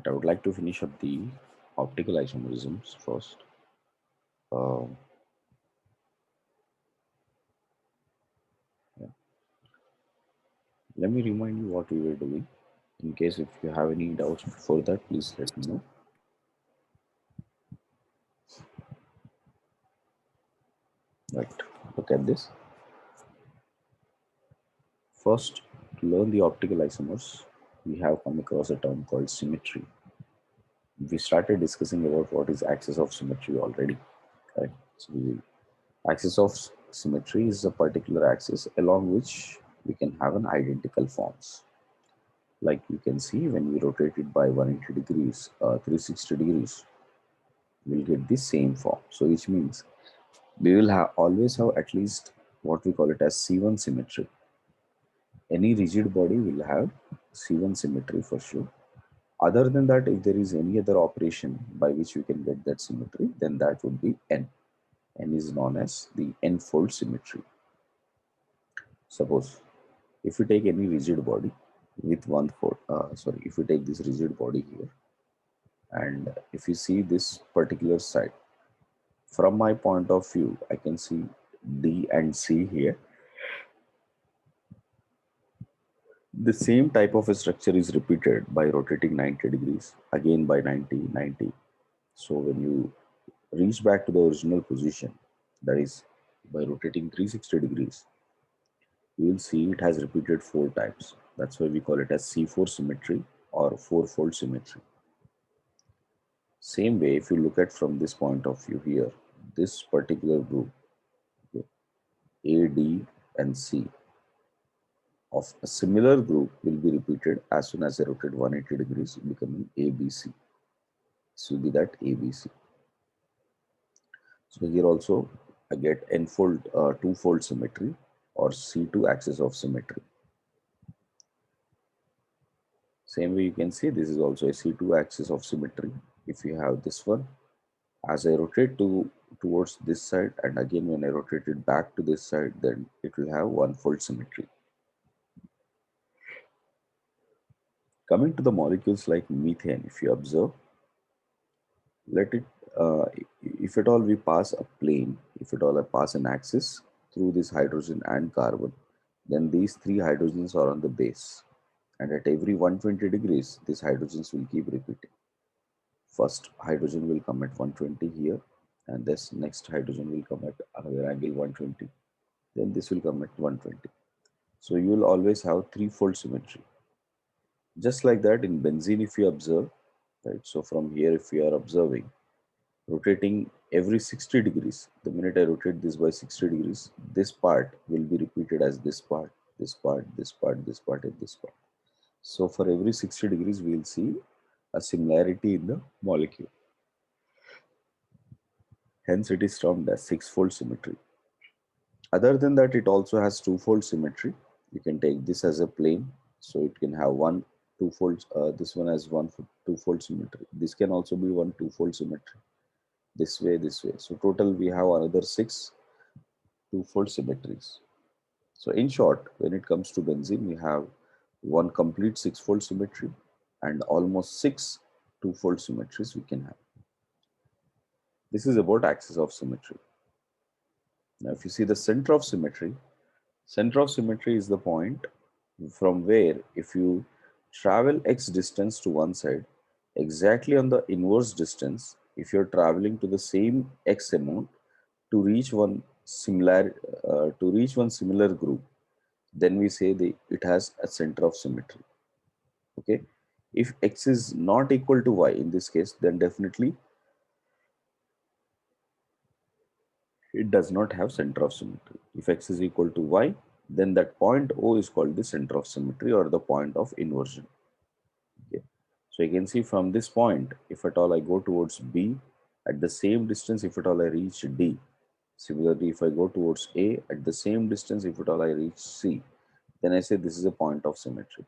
But I would like to finish up the optical isomerisms first. Uh, yeah. Let me remind you what we were doing. In case if you have any doubts before that, please let me know. Right. Look at this. First, to learn the optical isomers, we have come across a term called symmetry. We started discussing about what is axis of symmetry already. Right. So the axis of symmetry is a particular axis along which we can have an identical forms. Like you can see when we rotate it by 180 degrees, 360 degrees, we'll get the same form. So which means we will have always have at least what we call it as C1 symmetry. Any rigid body will have C1 symmetry for sure. Other than that, if there is any other operation by which we can get that symmetry, then that would be N. N is known as the N-fold symmetry. Suppose if we take any rigid body with one fold, if we take this rigid body here, and if you see this particular side, from my point of view, I can see D and C here. The same type of a structure is repeated by rotating 90 degrees, again by 90, 90. So when you reach back to the original position, that is by rotating 360 degrees, you will see it has repeated 4 times. That's why we call it as C4 symmetry or four-fold symmetry. Same way, if you look at from this point of view here, this particular group, okay, A, D, and C of a similar group will be repeated as soon as I rotate 180 degrees, becoming ABC. This will be that ABC. So here also I get n-fold, two-fold symmetry or C2 axis of symmetry. Same way you can see this is also a C2 axis of symmetry. If you have this one, as I rotate towards this side and again when I rotate it back to this side, then it will have one-fold symmetry. Coming to the molecules like methane, if you observe, let it, uh, if at all we pass a plane, if at all I pass an axis through this hydrogen and carbon, then these three hydrogens are on the base. And at every 120 degrees, these hydrogens will keep repeating. First hydrogen will come at 120 here, and this next hydrogen will come at another angle 120. Then this will come at 120. So you will always have threefold symmetry. Just like that in benzene, if you observe, right? So from here, if we are observing, rotating every 60 degrees, the minute I rotate this by 60 degrees, this part will be repeated as this part, this part, this part, this part, and this part. So for every 60 degrees, we'll see a similarity in the molecule. Hence, it is termed as six-fold symmetry. Other than that, it also has two-fold symmetry. You can take this as a plane, so it can have one two-fold. This one has one two-fold symmetry. This can also be one two-fold symmetry. This way, this way. So total, we have another six two-fold symmetries. So in short, when it comes to benzene, we have one complete six-fold symmetry and almost six two-fold symmetries we can have. This is about axis of symmetry. Now, if you see the center of symmetry is the point from where if you travel x distance to one side, exactly on the inverse distance, if you're traveling to the same x amount to reach one similar group, then we say it has a center of symmetry. Okay, if x is not equal to y in this case, then definitely it does not have center of symmetry. If x is equal to y, then that point O is called the center of symmetry or the point of inversion. Okay. So you can see from this point, if at all I go towards B, at the same distance, if at all I reach D. Similarly, if I go towards A, at the same distance, if at all I reach C, then I say this is a point of symmetry.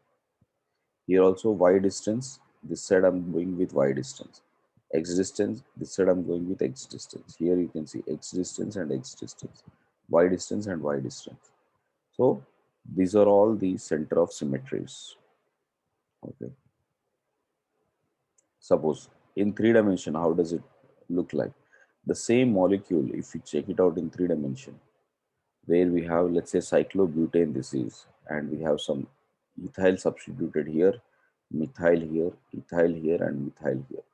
Here also y distance, this side I'm going with y distance. X distance, this side I'm going with x distance. Here you can see x distance and x distance, y distance and y distance. So these are all the center of symmetries. Okay. Suppose in three dimension, how does it look like? The same molecule, if we check it out in three dimension, where we have, let's say, cyclobutane, this is, and we have some ethyl substituted here, methyl here, ethyl here, and methyl here.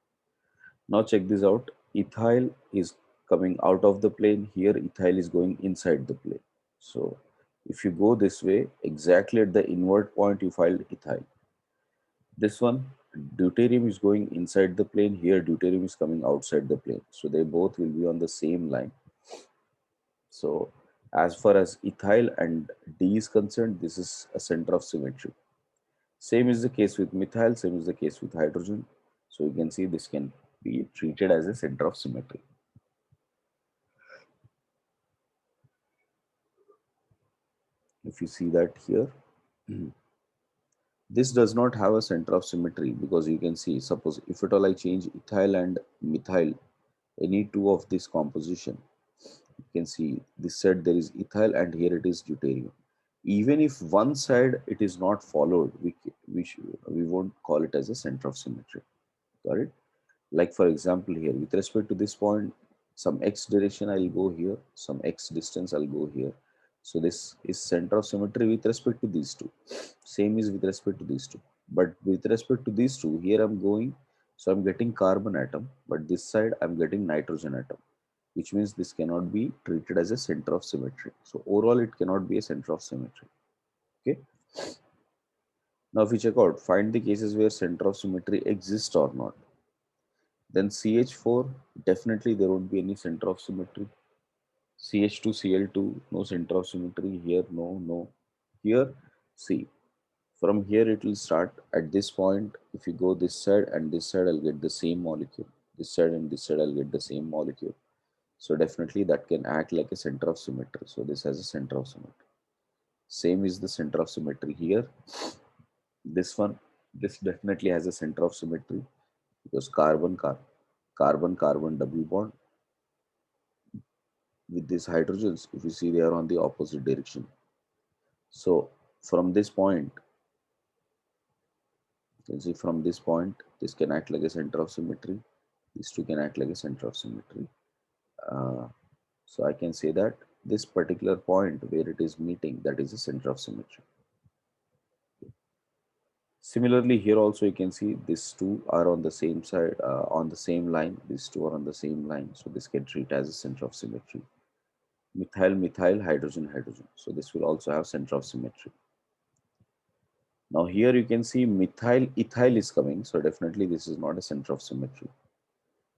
Now check this out. Ethyl is coming out of the plane. Here, ethyl is going inside the plane. So if you go this way, exactly at the invert point, you find ethyl. This one, deuterium is going inside the plane. Here, deuterium is coming outside the plane. So they both will be on the same line. So as far as ethyl and D is concerned, this is a center of symmetry. Same is the case with methyl, same is the case with hydrogen. So you can see this can be treated as a center of symmetry. If you see that here, this does not have a center of symmetry because you can see, suppose if at all I change ethyl and methyl, any two of this composition, you can see this side there is ethyl and here it is deuterium. Even if one side it is not followed, we won't call it as a center of symmetry. Got it? Like for example here, with respect to this point, some x direction I'll go here, some x distance I'll go here. So this is center of symmetry with respect to these two. Same is with respect to these two. But with respect to these two, here I'm going, so I'm getting carbon atom, but this side I'm getting nitrogen atom, which means this cannot be treated as a center of symmetry. So overall, it cannot be a center of symmetry. Okay. Now if we check out, find the cases where center of symmetry exists or not. Then CH4, definitely there won't be any center of symmetry. CH2, Cl2, no center of symmetry. Here, no, no. Here, see, from here it will start at this point. If you go this side and this side, I'll get the same molecule. This side and this side, I'll get the same molecule. So definitely that can act like a center of symmetry. So this has a center of symmetry. Same is the center of symmetry here. This one, this definitely has a center of symmetry because carbon double bond with these hydrogens, if you see, they are on the opposite direction. So from this point, you can see from this point, this can act like a center of symmetry. These two can act like a center of symmetry. Uh, so I can say that this particular point where it is meeting, that is a center of symmetry. Similarly, here also you can see these two are on the same side, on the same line. These two are on the same line. So this can treat as a center of symmetry. Methyl, methyl, hydrogen, hydrogen. So this will also have center of symmetry. Now here you can see methyl ethyl is coming, so definitely this is not a center of symmetry.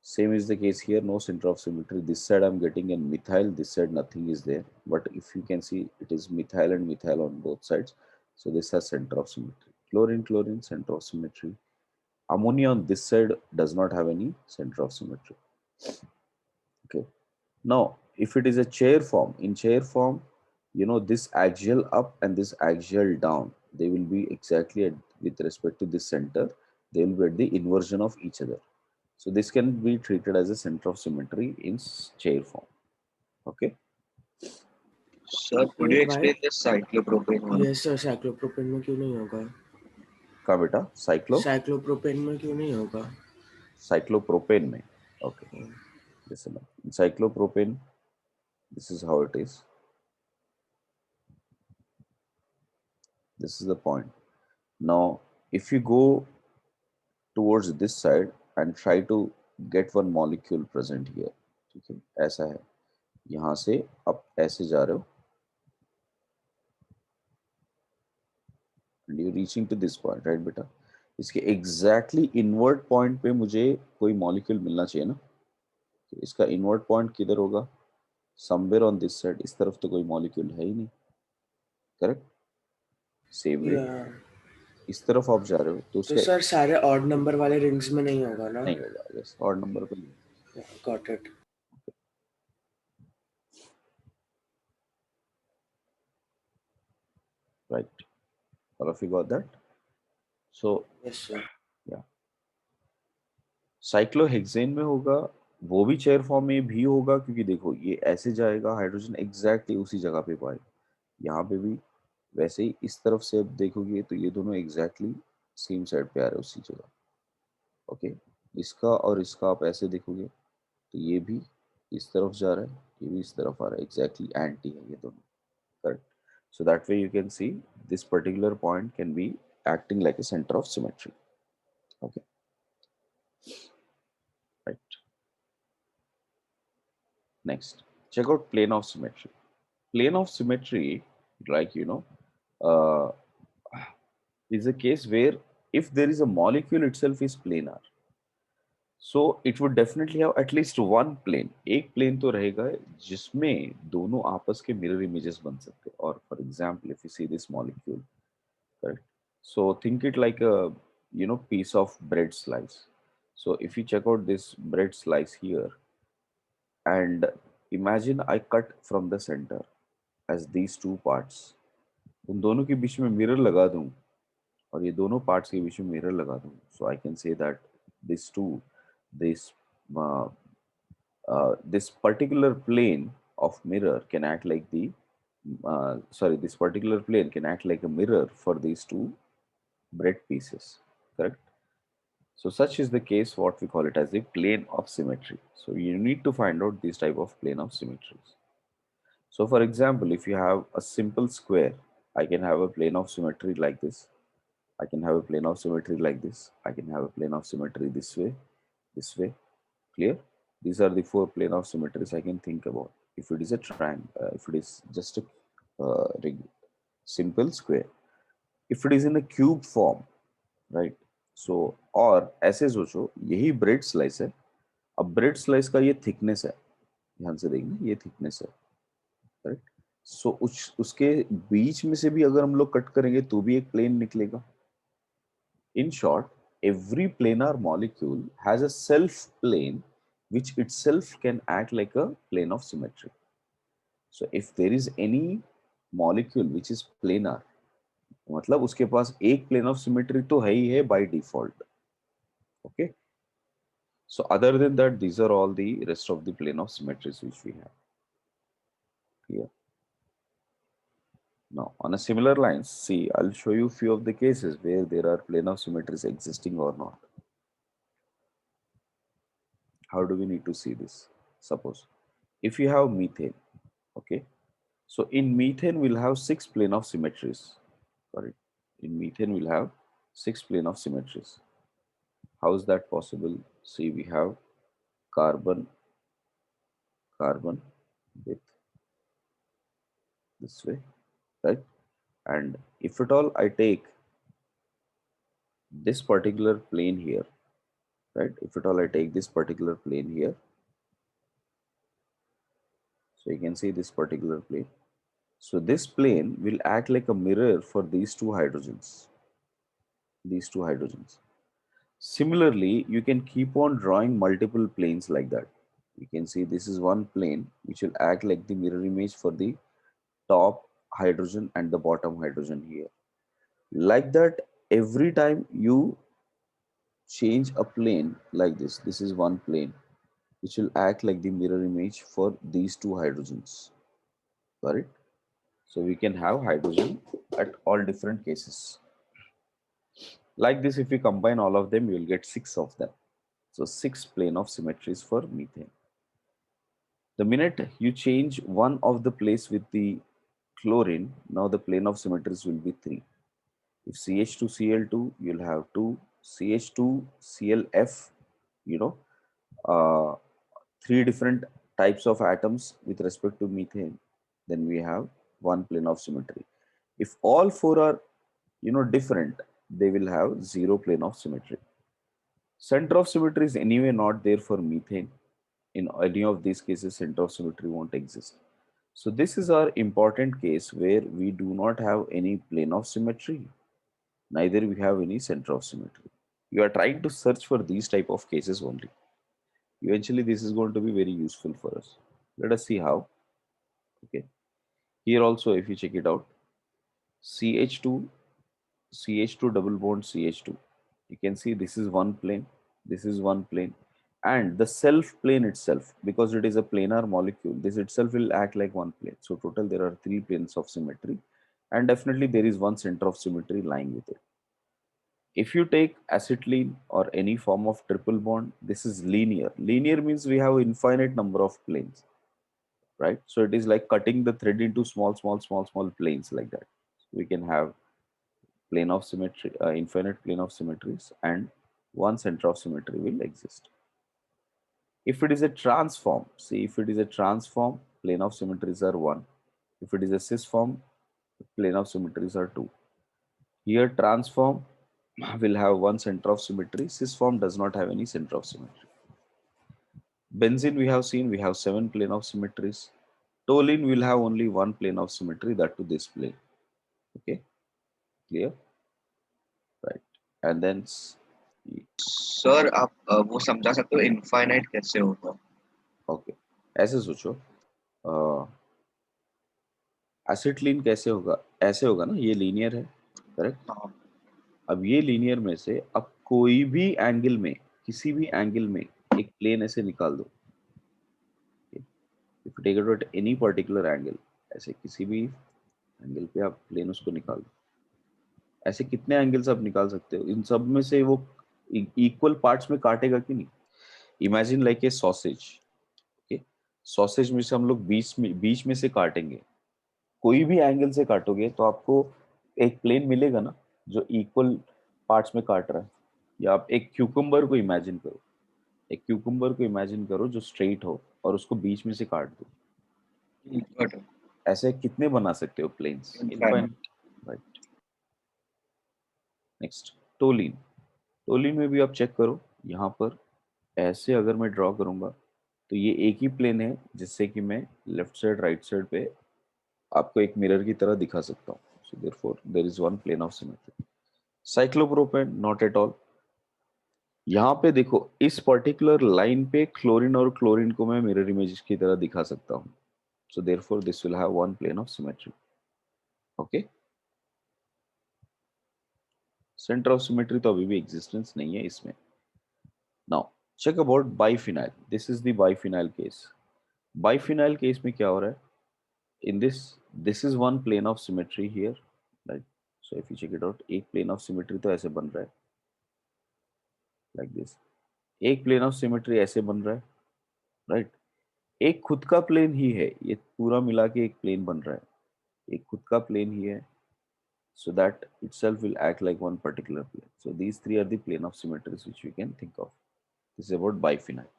Same is the case here, no center of symmetry. This side I'm getting a methyl, this side nothing is there. But if you can see, it is methyl and methyl on both sides. So this has center of symmetry. Chlorine, chlorine, center of symmetry. Ammonia on this side does not have any center of symmetry. Okay. Now, if it is a chair form, in chair form, this axial up and this axial down, they will be exactly with respect to this center, they will be at the inversion of each other. So this can be treated as a center of symmetry in chair form. Okay. Sir, could you Wait, why? explain the cyclopropane one? Yes sir, cyclopropane में क्यों नहीं होगा? का बेटा cyclopropane में क्यों नहीं होगा? cyclopropane में. Okay. Listen up. In cyclopropane, this is how it is. This is the point. Now, if you go towards this side and try to get one molecule present here, ठीक है, ऐसा है, यहाँ से आप ऐसे जा रहे हो and you're reaching to this point, right बेटा? इसके exactly inward point पे मुझे कोई molecule मिलना चाहिए ना? तो इसका inward point किधर होगा? Somewhere on this side. इस तरफ तो कोई molecule है ही नहीं, correct? Same way, Yeah. इस तरफ आप जा रहे हो तो तो उसका सर सारे ऑड नंबर वाले रिंग्स में नहीं होगा ना? नहीं होगा, yes, odd number पे got it. right. All of you got that? So yes sir. yeah, cyclohexane में होगा, वो भी चेयर फॉर्म में भी होगा क्योंकि देखो ये ऐसे जाएगा, हाइड्रोजन एग्जैक्टली उसी जगह पे पाए, यहाँ पे भी वैसे ही इस तरफ से अब देखोगे तो ये दोनों एग्जैक्टली सेम साइड पे आ रहे हैं उसी जगह. ओके. इसका और इसका आप ऐसे देखोगे तो ये भी इस तरफ जा रहा है, ये भी इस तरफ आ रहा है, एग्जैक्टली एंटी है ये दोनों, correct. So that way you can see this particular point can be acting like a center of symmetry. Okay, right. Next, check out plane of symmetry. Plane of symmetry, like uh, is a case where if there is a molecule itself is planar, so it would definitely have at least one plane. एक plane तो रहेगा जिसमें दोनों आपस के mirror images बन सकते हैं. और for example, if you see this molecule, correct? So think it like a piece of bread slice. So if you check out this bread slice here, and imagine I cut from the center as these two parts. उन दोनों के बीच में mirror लगा दूं और ये दोनों parts के बीच में मिरर लगा दूं, so I can say that this two this uh, this particular plane of mirror can act like the sorry, this particular plane can act like a mirror for these two bread pieces, correct? So such is the case what we call it as the plane of symmetry. So you need to find out this type of plane of symmetries. So for example, if you have a simple square, I can have a plane of symmetry like this. I can have a plane of symmetry like this. I can have a plane of symmetry this way. Clear? These are the four plane of symmetries I can think about. If it is a triangle, if it is just a simple square, if it is in a cube form, right. So और ऐसे सोचो यही bread slice है. अब bread slice का ये thickness है, ध्यान से देखना ये थिकनेस है, राइट. सो उसके बीच में से भी अगर हम लोग कट करेंगे तो भी एक प्लेन निकलेगा. In short, every planar molecule has a self plane which itself can act like a plane of symmetry. So if there is any molecule which is planar, मतलब उसके पास एक प्लेन ऑफ सिमेट्री तो है ही है by default. Okay. So other than that, these are all the rest of the plane of symmetries which we have here. Now, on a similar lines, see, I'll show you few of the cases where there are plane of symmetries existing or not. How do we need to see this? Suppose, if you have methane, okay, so in methane we'll have six plane of symmetries. Sorry, in methane we'll have six plane of symmetries. How is that possible? See, we have carbon, carbon with this way, right? And if at all I take this particular plane here, right? If at all I take this particular plane here, so you can see this particular plane. So this plane will act like a mirror for these two hydrogens. These two hydrogens. Similarly, you can keep on drawing multiple planes like that. You can see this is one plane which will act like the mirror image for the top hydrogen and the bottom hydrogen here. Like that, every time you change a plane like this is one plane which will act like the mirror image for these two hydrogens. Got it? So we can have hydrogen at all different cases. Like this, if we combine all of them, you will get six of them. So six plane of symmetries for methane. The minute you change one of the place with the chlorine, now the plane of symmetries will be three. If CH2Cl2, you'll have two, CH2ClF, you know, uh, three different types of atoms with respect to methane, then we have one plane of symmetry. If all four are different, they will have zero plane of symmetry. Center of symmetry is anyway not there for methane. In any of these cases, center of symmetry won't exist. So this is our important case where we do not have any plane of symmetry, neither we have any center of symmetry. You are trying to search for these type of cases only. Eventually, this is going to be very useful for us. Let us see how. Okay. Here also, if you check it out, CH2, CH2 double bond CH2. You can see this is one plane, this is one plane, and the self plane itself, because it is a planar molecule, this itself will act like one plane. So total there are three planes of symmetry, and definitely there is one center of symmetry lying with it. If you take acetylene or any form of triple bond, this is linear. Linear means we have infinite number of planes, right? So it is like cutting the thread into small planes like that. We can have plane of symmetry, infinite plane of symmetries, and one center of symmetry will exist. If it is a transform, see, if it is a transform, plane of symmetries are 1. If it is a cis form, plane of symmetries are 2. Here transform will have one center of symmetry. Cis form does not have any center of symmetry. Benzene we have seen, we have 7 plane of symmetries. Toluene will have only one plane of symmetry, that to this plane. Okay, clear? Right. And then sir आप वो समझा सकते हो infinite कैसे होगा? Okay, ऐसे सोचो, acetylene कैसे होगा? ऐसे होगा ना, ये लीनियर है, करेक्ट? हाँ, अब ये लीनियर में से अब कोई भी एंगल में, किसी भी एंगल में एक प्लेन ऐसे निकाल दो। If take it at any particular angle, ऐसे किसी भी एंगल पे आप प्लेन उसको निकाल दो। ऐसे कितने एंगल्स आप निकाल सकते हो? इन सब में से वो इक्वल पार्ट्स में काटेगा कि नहीं? Imagine like a sausage. Okay, sausage में से हम लोग बीच में से काटेंगे, कोई भी एंगल से काटोगे तो आपको एक प्लेन मिलेगा ना जो इक्वल पार्ट्स में काट रहा है। या आप एक क्यूकम्बर को इमेजिन करो, एक क्यूकम्बर को इमेजिन करो जो स्ट्रेट हो और उसको बीच में से काट दो। गॉट इट, ऐसे कितने बना सकते हो planes? Infinite. Infinite, right. Next, toluene. Toluene में भी आप चेक करो, यहाँ पर ऐसे अगर मैं ड्रॉ करूंगा तो ये एक ही प्लेन है जिससे कि मैं लेफ्ट साइड राइट साइड पे आपको एक मिरर की तरह दिखा सकता हूँ। So therefore there is one plane of symmetry. Cyclopropane not at all. यहाँ पे देखो, इस पर्टिकुलर लाइन पे क्लोरीन और क्लोरीन को मैं मिरर इमेज की तरह दिखा सकता हूँ। So therefore this will have one plane of symmetry. Okay, centre of symmetry तो अभी भी एग्जिस्टेंस नहीं है इसमें। Now check about biphenyl. This is the biphenyl case. Biphenyl case में क्या हो रहा है? In this is one plane of symmetry here, right? So if you check it out, एक plane of symmetry तो ऐसे बन रहा है like this, एक plane of symmetry ऐसे बन रहा है, right? एक खुद का plane ही है, ये पूरा मिला के एक plane बन रहा है, एक खुद का plane ही है, so that itself will act like one particular plane. So these three are the plane of symmetries which we can think of. This is about biphenyl.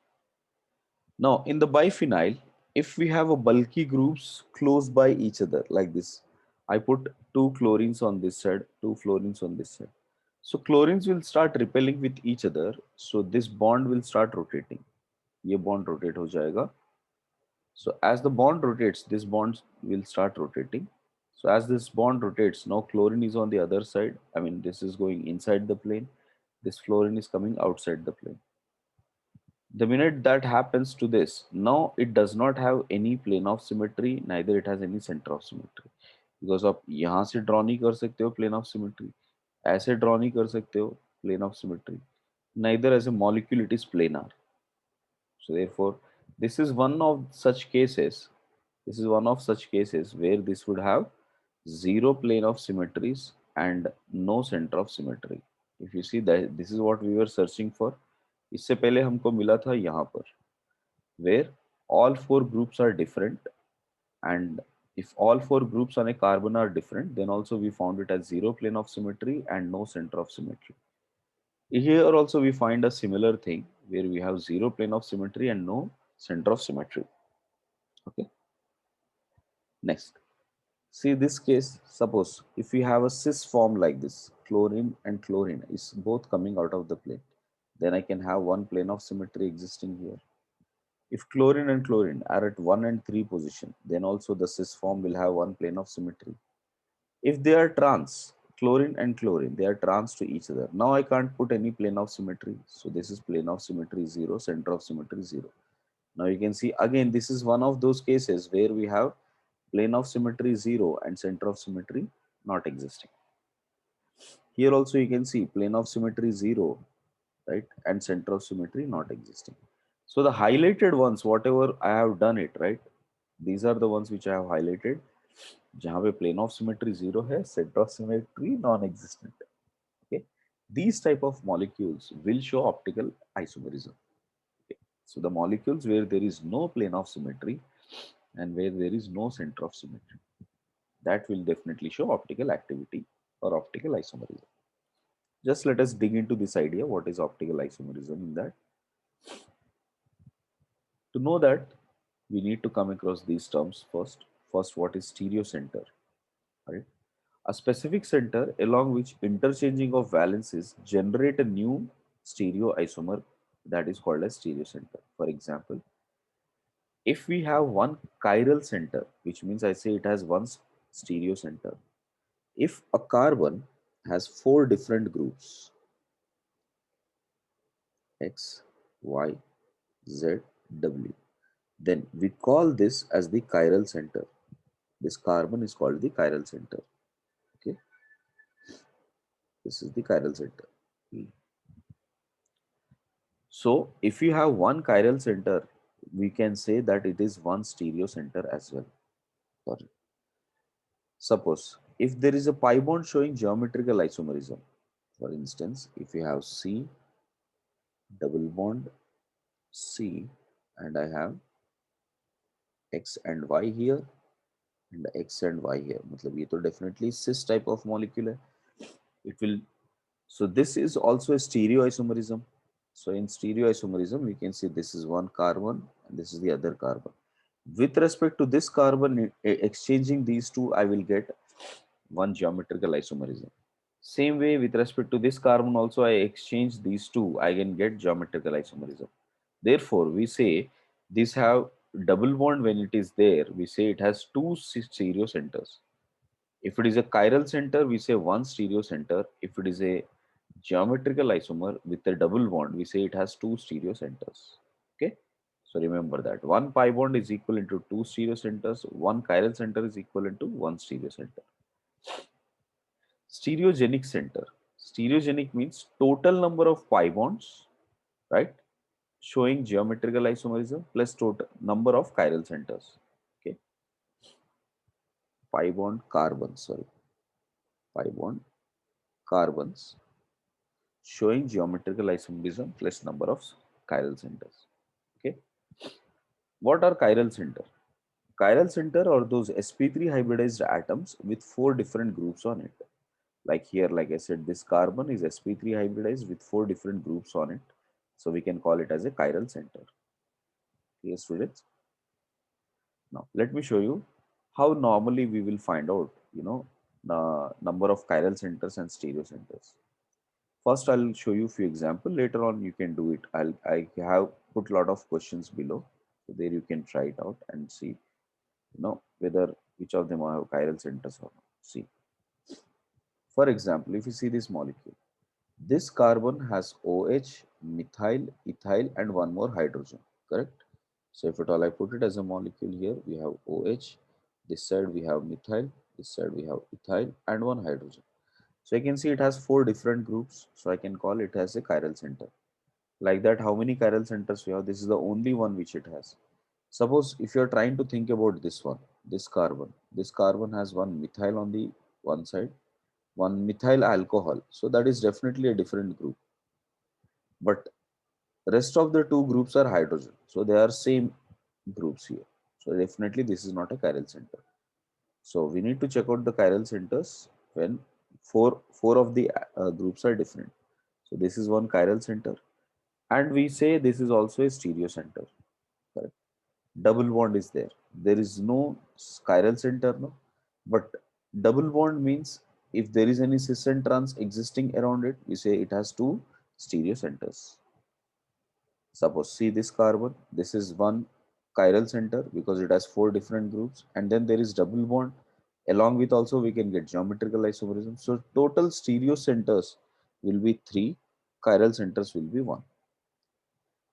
Now, in the biphenyl, if we have a bulky groups close by each other like this, I put two chlorines on this side, two fluorines on this side. So chlorines will start repelling with each other. So this bond will start rotating. ये bond rotate हो जाएगा. So as the bond rotates, this bond will start rotating. So as this bond rotates, now chlorine is on the other side. I mean, this is going inside the plane. This fluorine is coming outside the plane. The minute that happens to this, now it does not have any plane of symmetry, neither it has any center of symmetry. Because आप यहाँ से draw नहीं कर सकते हो plane of symmetry, ऐसे draw नहीं कर सकते हो plane of symmetry, neither as a molecule it is planar. So therefore, this is one of such cases. This is one of such cases where this would have zero plane of symmetries and no center of symmetry. If you see that, this is what we were searching for. इससे पहले हमको मिला था यहाँ पर, where all four groups are different, and if all four groups on a carbon are different, then also we found it as zero plane of symmetry and no center of symmetry. Here also we find a similar thing where we have zero plane of symmetry and no center of symmetry. Okay, next, see this case. Suppose if we have a cis form like this, chlorine and chlorine is both coming out of the plane, then I can have one plane of symmetry existing here. If chlorine and chlorine are at 1 and 3 position, then also the cis form will have one plane of symmetry. If they are trans, chlorine and chlorine, they are trans to each other. Now I can't put any plane of symmetry. So this is plane of symmetry 0, center of symmetry 0. Now you can see again, this is one of those cases where we have plane of symmetry 0 and center of symmetry not existing. Here also you can see plane of symmetry 0, right, and center of symmetry not existing. So the highlighted ones, whatever I have done it, right, these are the ones which I have highlighted, जहाँ पे plane of symmetry 0 है, center of symmetry non-existent. Okay, These type of molecules will show optical isomerism. Okay. So the molecules where there is no plane of symmetry and where there is no center of symmetry, that will definitely show optical activity or optical isomerism. Just let us dig into this idea. What is optical isomerism in that? To know that, we need to come across these terms first. First, what is stereo center? Right? A specific center along which interchanging of valences generate a new stereoisomer that is called as stereo center. For example, if we have one chiral center, which means I say it has one stereo center. If a carbon has four different groups, X, Y, Z, W, then we call this as the chiral center. This carbon is called the chiral center. Okay, this is the chiral center. So if you have one chiral center, we can say that it is one stereo center as well. Sorry. Suppose if there is a pi bond showing geometrical isomerism, for instance, if you have C double bond C and I have X and Y here and X and Y here, मतलब ये तो definitely cis type of molecule है. It will, so this is also a stereoisomerism. So in stereoisomerism, we can see this is one carbon and this is the other carbon. With respect to this carbon, exchanging these two, I will get one geometrical isomerism. Same way with respect to this carbon also, I exchange these two, I can get geometrical isomerism. Therefore, we say this have double bond when it is there, we say it has two stereo centers. If it is a chiral center, we say one stereo center. If it is a geometrical isomer with a double bond, we say it has two stereo centers. Okay. So remember that one pi bond is equivalent to two stereo centers, one chiral center is equivalent to one stereo center. Stereogenic center. Stereogenic means total number of pi bonds, right? Showing geometrical isomerism plus total number of chiral centers. Okay. Pi bond carbons, sorry. Pi bond carbons showing geometrical isomerism plus number of chiral centers. Okay. What are chiral center? Chiral center are those sp3 hybridized atoms with four different groups on it. Like here, like I said, this carbon is sp3 hybridized with four different groups on it. So we can call it as a chiral center. Clear, students? Now let me show you how normally we will find out, the number of chiral centers and stereo centers. First, I'll show you a few examples. Later on, you can do it. I have put a lot of questions below, so there you can try it out and see, whether which of them have chiral centers or not. See, for example, if you see this molecule, this carbon has OH, methyl, ethyl, and one more hydrogen. Correct. So if at all I put it as a molecule here, we have OH. This side we have methyl. This side we have ethyl and one hydrogen. So I can see it has four different groups. So I can call it as a chiral center. Like that, how many chiral centers we have? This is the only one which it has. Suppose if you are trying to think about this one, this carbon has one methyl on the one side, one methyl alcohol. So that is definitely a different group. But rest of the two groups are hydrogen. So they are same groups here. So definitely this is not a chiral center. So we need to check out the chiral centers when four of the groups are different. So this is one chiral center, and we say this is also a stereo center. Correct. Double bond is there. There is no chiral center, no, but double bond means if there is any cis and trans existing around it, we say it has two stereo centers. Suppose see this carbon, this is one chiral center because it has four different groups, and then there is double bond. Along with also we can get geometrical isomerism. So total stereo centers will be three, chiral centers will be one.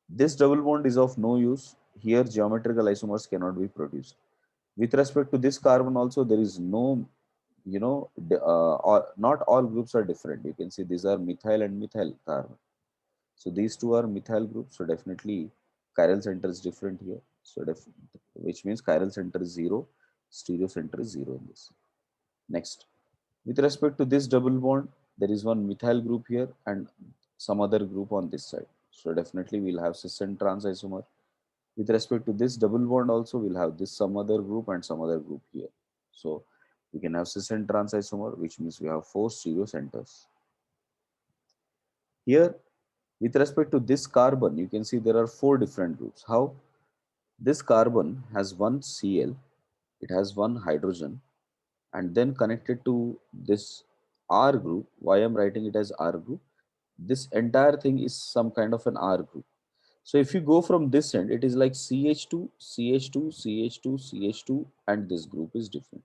This double bond is of no use. Here geometrical isomers cannot be produced. With respect to this carbon also, there is no, not all groups are different. You can see these are methyl and methyl carbon. So these two are methyl groups. So definitely chiral center is different here. So which means chiral center is 0, stereo center is 0 in this. Next, with respect to this double bond, there is one methyl group here and some other group on this side. So definitely we'll have cis and trans isomer. With respect to this double bond also, we'll have this some other group and some other group here. So we can have cis and trans isomer, which means we have 4 stereo centers. Here, with respect to this carbon, you can see there are 4 different groups. How? This carbon has one Cl, it has one hydrogen, and then connected to this R group. Why I'm writing it as R group? This entire thing is some kind of an R group. So if you go from this end, it is like CH2, CH2, CH2, CH2, and this group is different.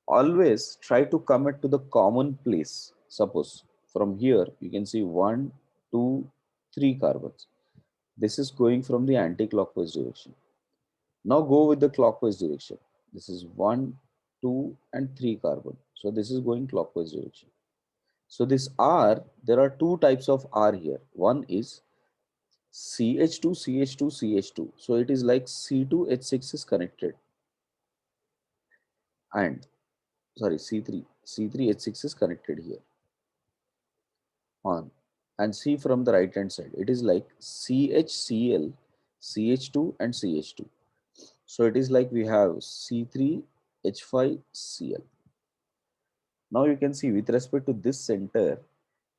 Always try to commit to the common place. Suppose from here, you can see 1, 2, 3 carbons. This is going from the anti-clockwise direction. Now go with the clockwise direction. This is 1, 2, and 3 carbon. So this is going clockwise direction. So this R, there are 2 types of R here. One is CH2, CH2, CH2. So it is like C2H6 is connected, and sorry, C3H6 is connected here on, and see from the right hand side, it is like CHCl, CH2 and CH2. So it is like we have C3H5Cl. Now you can see with respect to this center,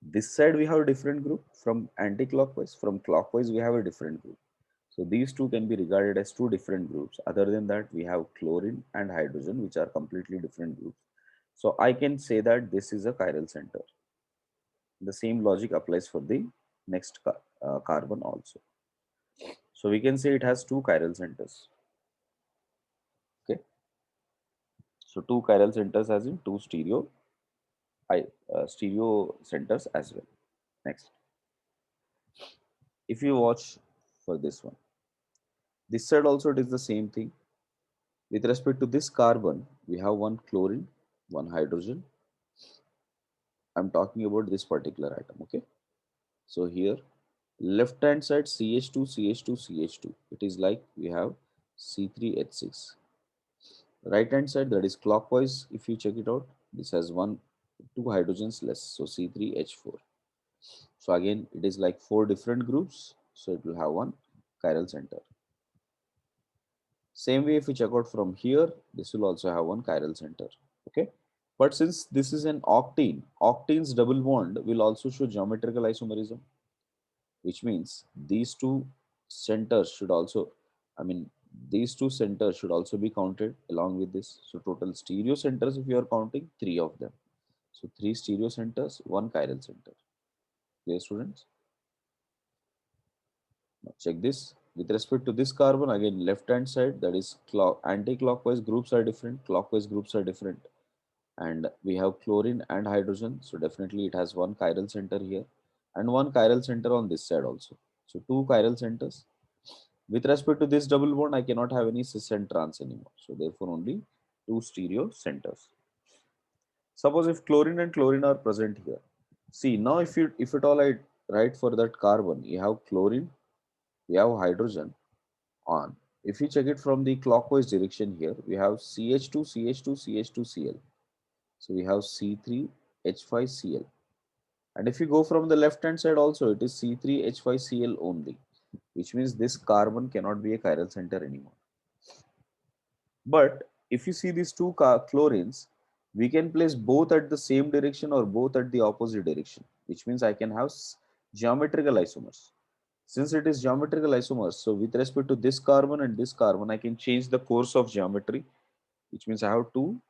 this side we have a different group from anti-clockwise, from clockwise we have a different group. So these two can be regarded as 2 different groups. Other than that, we have chlorine and hydrogen, which are completely different groups. So I can say that this is a chiral center. The same logic applies for the next carbon also. So we can say it has 2 chiral centers. Okay. So 2 chiral centers as in 2 stereo centers as well. Next, if you watch for this one, this side also it is the same thing. With respect to this carbon, we have one chlorine, one hydrogen. I'm talking about this particular atom, okay? So here, left hand side CH2, CH2, CH2. It is like we have C3H6. Right hand side, that is clockwise, if you check it out, this has 2 hydrogens less, so C3H4. So again, it is like 4 different groups, so it will have one chiral center. Same way, if you check out from here, this will also have one chiral center, okay? But since this is an octene, octene's double bond will also show geometrical isomerism, which means these two centers should also, these two centers should also be counted along with this. So total stereo centers, if you are counting, 3 of them. So 3 stereo centers, 1 chiral center. Clear, students? Now check this. With respect to this carbon, again, left hand side, that is anti-clockwise groups are different, clockwise groups are different. And we have chlorine and hydrogen. So definitely it has 1 chiral center here and 1 chiral center on this side also. So 2 chiral centers. With respect to this double bond, I cannot have any cis and trans anymore. So therefore only 2 stereo centers. Suppose if chlorine and chlorine are present here. See, now if at all I write for that carbon, you have chlorine, we have hydrogen on. If you check it from the clockwise direction here, we have CH2, CH2, CH2, Cl. So we have C3H5Cl. And if you go from the left hand side also, it is C3H5Cl only, which means this carbon cannot be a chiral center anymore. But if you see these 2 chlorines, we can place both at the same direction or both at the opposite direction, which means I can have geometrical isomers. Since it is geometrical isomers, so with respect to this carbon and this carbon, I can change the course of geometry, which means I have 2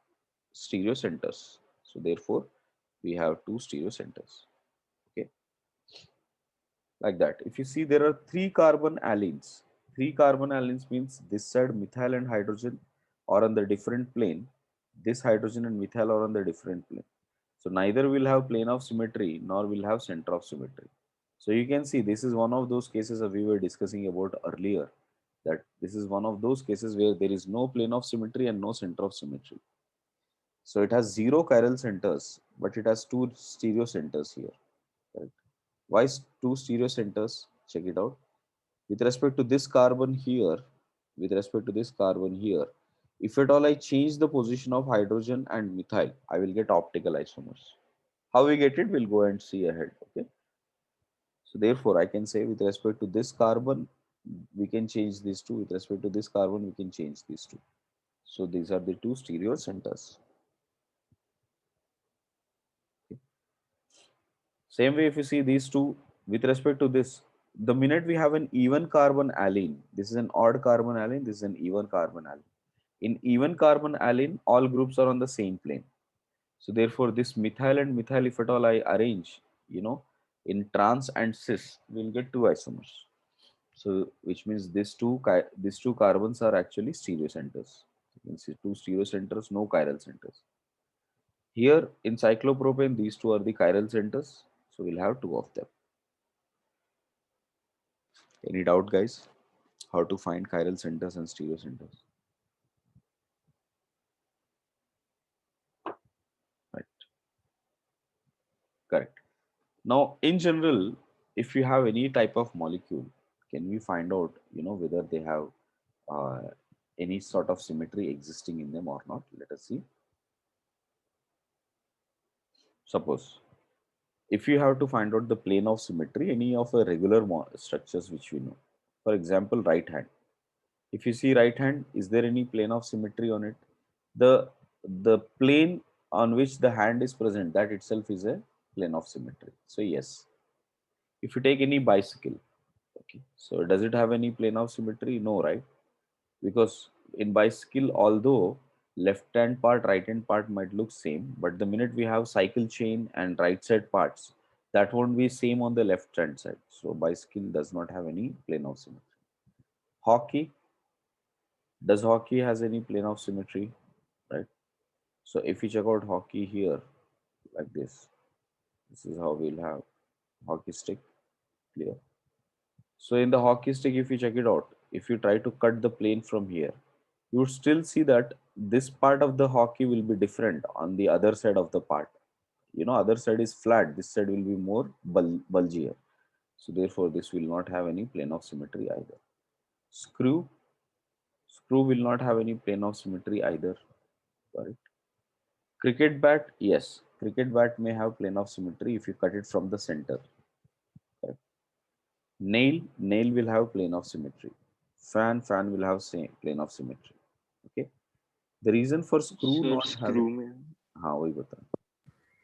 stereo centers. So therefore, we have 2 stereo centers. Okay, like that. If you see, there are 3 carbon allenes. 3 carbon allenes means this side methyl and hydrogen are on the different plane. This hydrogen and methyl are on the different plane. So neither will have plane of symmetry nor will have center of symmetry. So you can see this is one of those cases that we were discussing about earlier, that this is one of those cases where there is no plane of symmetry and no center of symmetry. So it has 0 chiral centers, but it has 2 stereo centers here. Correct? Why 2 stereo centers? Check it out. With respect to this carbon here, with respect to this carbon here, if at all I change the position of hydrogen and methyl, I will get optical isomers. How we get it, we'll go and see ahead. Okay. So therefore, I can say with respect to this carbon, we can change these two. With respect to this carbon, we can change these two. So these are the two stereo centers. Okay. Same way, if you see these two with respect to this, the minute we have an even carbon alene, this is an odd carbon alene, this is an even carbon alene. In even carbon alene, all groups are on the same plane. So therefore, this methyl and methyl, if at all I arrange, in trans and cis, we'll get two isomers. So which means these two carbons are actually stereocenters. You can see two stereocenters, no chiral centers. Here in cyclopropane, these two are the chiral centers. So we'll have two of them. Any doubt, guys? How to find chiral centers and stereocenters? Right, correct. Now, in general, if you have any type of molecule, can we find out, whether they have uh, any sort of symmetry existing in them or not? Let us see. Suppose if you have to find out the plane of symmetry, any of the regular structures which we know, for example, right hand. If you see right hand, is there any plane of symmetry on it? The plane on which the hand is present, that itself is a plane of symmetry. So yes. If you take any bicycle, okay, so does it have any plane of symmetry? No, right? Because in bicycle, although left hand part, right hand part might look same, but the minute we have cycle chain and right side parts, that won't be same on the left hand side. So bicycle does not have any plane of symmetry. Hockey, does hockey has any plane of symmetry? Right. So if we check out hockey here, like this is how we'll have hockey stick. Clear. So in the hockey stick, if you check it out, if you try to cut the plane from here, you would still see that this part of the hockey will be different on the other side of the part. Other side is flat, this side will be more bulgier. So therefore, this will not have any plane of symmetry either. Screw, screw will not have any plane of symmetry either. Right? Cricket bat, yes, cricket bat may have plane of symmetry if you cut it from the center. Correct. Nail will have plane of symmetry. Fan will have same plane of symmetry. Okay. The reason for screw sir not screw having, में हाँ वही बता,